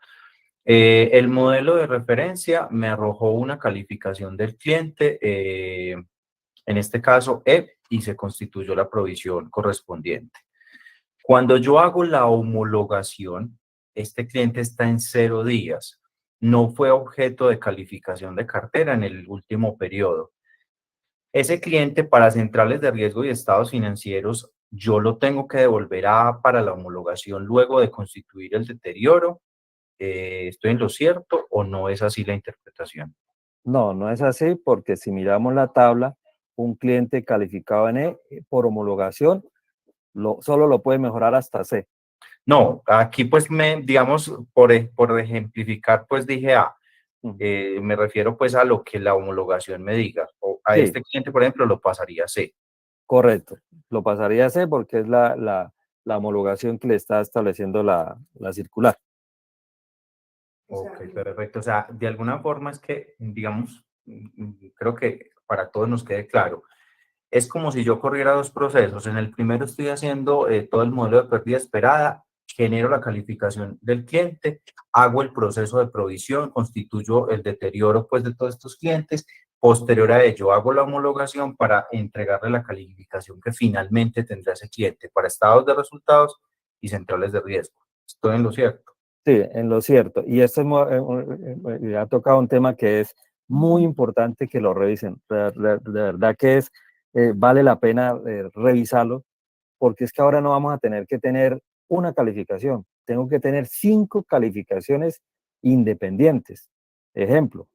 El modelo de referencia me arrojó una calificación del cliente, en este caso E, y se constituyó la provisión correspondiente. Cuando yo hago la homologación, este cliente está en 0 días. No fue objeto de calificación de cartera en el último periodo. Ese cliente para centrales de riesgo y estados financieros, yo lo tengo que devolver para la homologación luego de constituir el deterioro. ¿Estoy en lo cierto o no es así la interpretación? No, no es así porque si miramos la tabla, un cliente calificado en E por homologación solo lo puede mejorar hasta C. No, aquí pues digamos, por ejemplificar, pues dije A. Me refiero pues a lo que la homologación me diga, o A Sí. este cliente, por ejemplo, lo pasaría a C. Correcto, lo pasaría a C porque es la homologación que le está estableciendo la circular. Ok, perfecto. O sea, de alguna forma es que, digamos, creo que para todos nos quede claro, es como si yo corriera dos procesos. En el primero estoy haciendo todo el modelo de pérdida esperada, genero la calificación del cliente, hago el proceso de provisión, constituyo el deterioro pues de todos estos clientes. Posterior a ello, hago la homologación para entregarle la calificación que finalmente tendrá ese cliente para estados de resultados y centrales de riesgo. Estoy en lo cierto. Sí, en lo cierto. Y esto ha tocado un tema que es muy importante que lo revisen. De verdad que vale la pena revisarlo, porque es que ahora no vamos a tener que tener una calificación. Tengo que tener 5 calificaciones independientes. Ejemplo,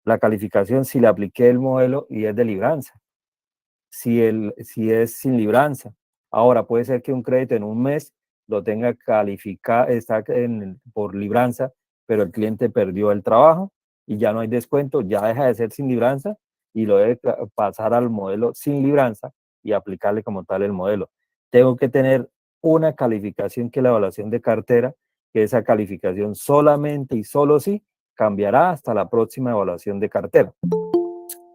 la calificación si le apliqué el modelo y es de libranza, si es sin libranza. Ahora puede ser que un crédito en un mes lo tenga calificado, está por libranza, pero el cliente perdió el trabajo y ya no hay descuento, ya deja de ser sin libranza y lo debe pasar al modelo sin libranza y aplicarle como tal el modelo. Tengo que tener una calificación que es la evaluación de cartera, que esa calificación solamente y solo sí cambiará hasta la próxima evaluación de cartera.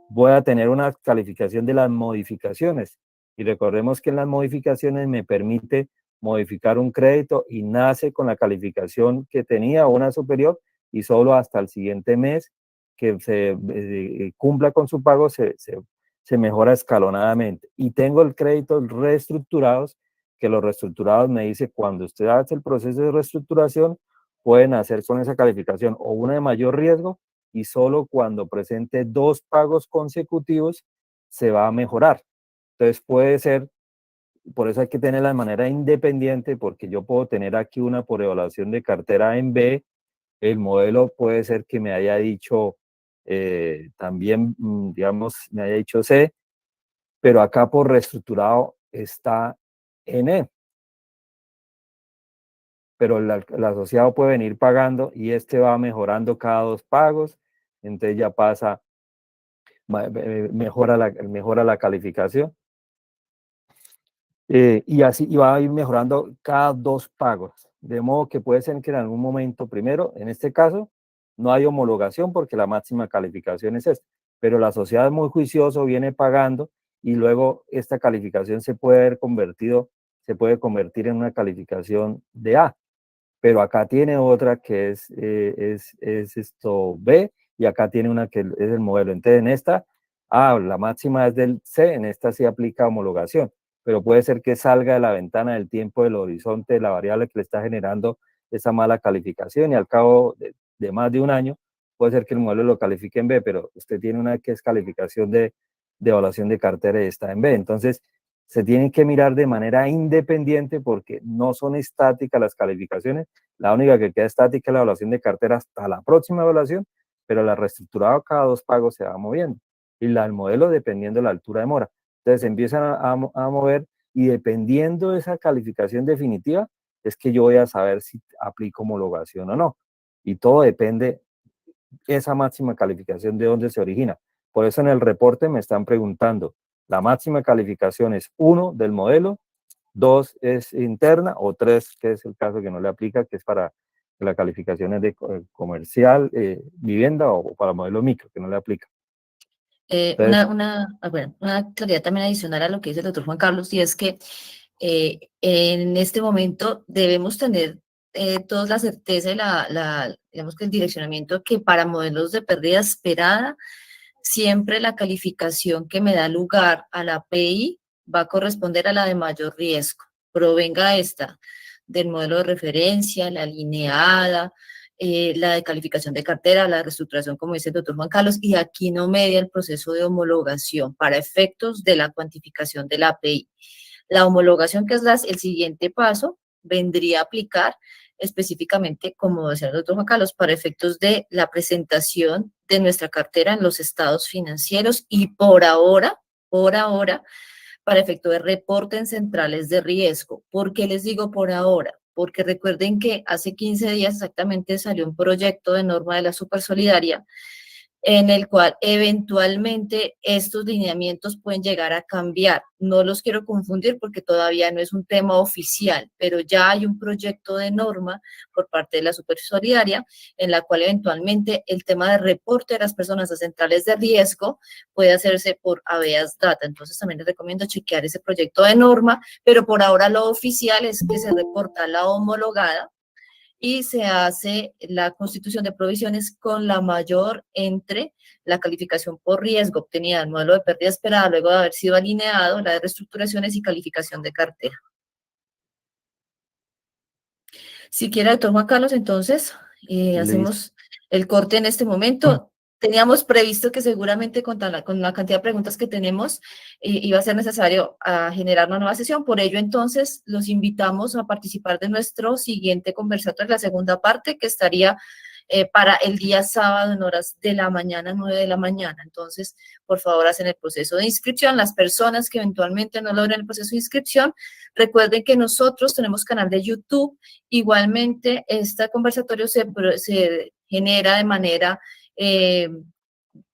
Voy a tener una calificación de las modificaciones. Y recordemos que en las modificaciones me permite modificar un crédito y nace con la calificación que tenía, una superior, y solo hasta el siguiente mes que se cumpla con su pago se mejora escalonadamente. Y tengo el crédito reestructurados, que los reestructurados me dice cuando usted hace el proceso de reestructuración, pueden hacer con esa calificación o una de mayor riesgo y solo cuando presente 2 pagos consecutivos se va a mejorar. Entonces puede ser, por eso hay que tenerla de manera independiente, porque yo puedo tener aquí una por evaluación de cartera en B, el modelo puede ser que me haya dicho también, digamos, me haya dicho C, pero acá por reestructurado está en E. Pero el asociado puede venir pagando y este va mejorando cada 2 pagos, entonces ya pasa, mejora la calificación. Y así y va a ir mejorando cada 2 pagos. De modo que puede ser que en algún momento, primero, en este caso, no hay homologación porque la máxima calificación es esta, pero la sociedad es muy juicioso, viene pagando y luego esta calificación se puede convertir en una calificación de A. Pero acá tiene otra que es esto B y acá tiene una que es el modelo. Entonces en esta, la máxima es del C, en esta sí aplica homologación, pero puede ser que salga de la ventana del tiempo del horizonte de la variable que le está generando esa mala calificación y al cabo de más de un año puede ser que el modelo lo califique en B, pero usted tiene una que es calificación de evaluación de cartera y está en B. Entonces, se tienen que mirar de manera independiente porque no son estáticas las calificaciones. La única que queda estática es la evaluación de cartera hasta la próxima evaluación, pero la reestructurada cada 2 pagos se va moviendo. Y el modelo dependiendo de la altura de mora. Entonces se empiezan a mover y dependiendo de esa calificación definitiva es que yo voy a saber si aplico homologación o no. Y todo depende esa máxima calificación de dónde se origina. Por eso en el reporte me están preguntando, la máxima calificación es 1 del modelo, 2 es interna o 3, que es el caso que no le aplica, que es para la calificación es de comercial, vivienda o para modelo micro, que no le aplica. Entonces, Bueno, una claridad también adicional a lo que dice el doctor Juan Carlos, y es que en este momento debemos tener toda la certeza y digamos que el direccionamiento que para modelos de pérdida esperada, siempre la calificación que me da lugar a la API va a corresponder a la de mayor riesgo. Provenga esta del modelo de referencia, la alineada, la de calificación de cartera, la reestructuración, como dice el doctor Juan Carlos, y aquí no media el proceso de homologación para efectos de la cuantificación de la API. La homologación, que es el siguiente paso, vendría a aplicar específicamente, como decía el doctor Juan Carlos, para efectos de la presentación de nuestra cartera en los estados financieros y por ahora, para efecto de reporte en centrales de riesgo. ¿Por qué les digo por ahora? Porque recuerden que hace 15 días exactamente salió un proyecto de norma de la Supersolidaria en el cual eventualmente estos lineamientos pueden llegar a cambiar. No los quiero confundir porque todavía no es un tema oficial, pero ya hay un proyecto de norma por parte de la Supersolidaria en la cual eventualmente el tema de reporte de las personas a centrales de riesgo puede hacerse por habeas data. Entonces también les recomiendo chequear ese proyecto de norma, pero por ahora lo oficial es que se reporta la homologada y se hace la constitución de provisiones con la mayor entre la calificación por riesgo obtenida del modelo de pérdida esperada luego de haber sido alineado, la de reestructuraciones y calificación de cartera. Si quiere, doctor Juan Carlos, entonces hacemos el corte en este momento. Teníamos previsto que seguramente con la cantidad de preguntas que tenemos iba a ser necesario generar una nueva sesión. Por ello, entonces, los invitamos a participar de nuestro siguiente conversatorio, la segunda parte, que estaría para el día sábado en horas de la mañana, 9 de la mañana. Entonces, por favor, hacen el proceso de inscripción. Las personas que eventualmente no logren el proceso de inscripción, recuerden que nosotros tenemos canal de YouTube. Igualmente, este conversatorio se genera de manera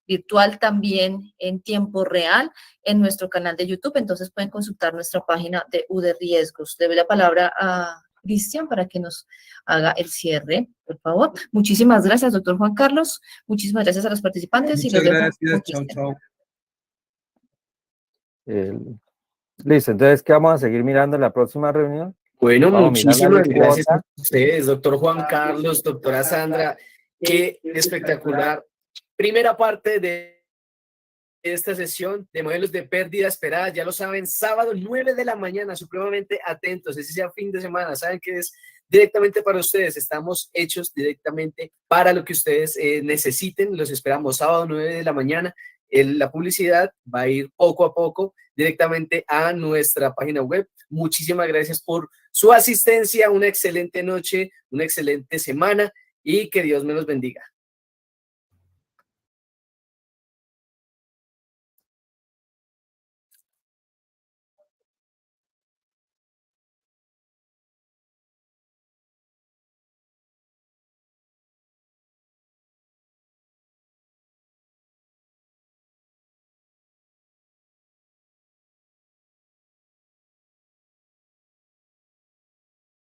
virtual también en tiempo real en nuestro canal de YouTube, entonces pueden consultar nuestra página de U de Riesgos. Le doy la palabra a Cristian para que nos haga el cierre, por favor. Muchísimas gracias, doctor Juan Carlos. Muchísimas gracias a los participantes. Muchas gracias, chao, chao. Listo, entonces, ¿qué vamos a seguir mirando en la próxima reunión? Bueno, Vamos a mirar la muchísimas gracias a licuota. ustedes, doctor Juan Carlos, doctora Sandra. Qué espectacular. Primera parte de esta sesión de modelos de pérdida esperada, ya lo saben, sábado 9 de la mañana, supremamente atentos, ese sea fin de semana, saben que es directamente para ustedes, estamos hechos directamente para lo que ustedes necesiten, los esperamos sábado 9 de la mañana, la publicidad va a ir poco a poco directamente a nuestra página web. Muchísimas gracias por su asistencia, una excelente noche, una excelente semana y que Dios me los bendiga.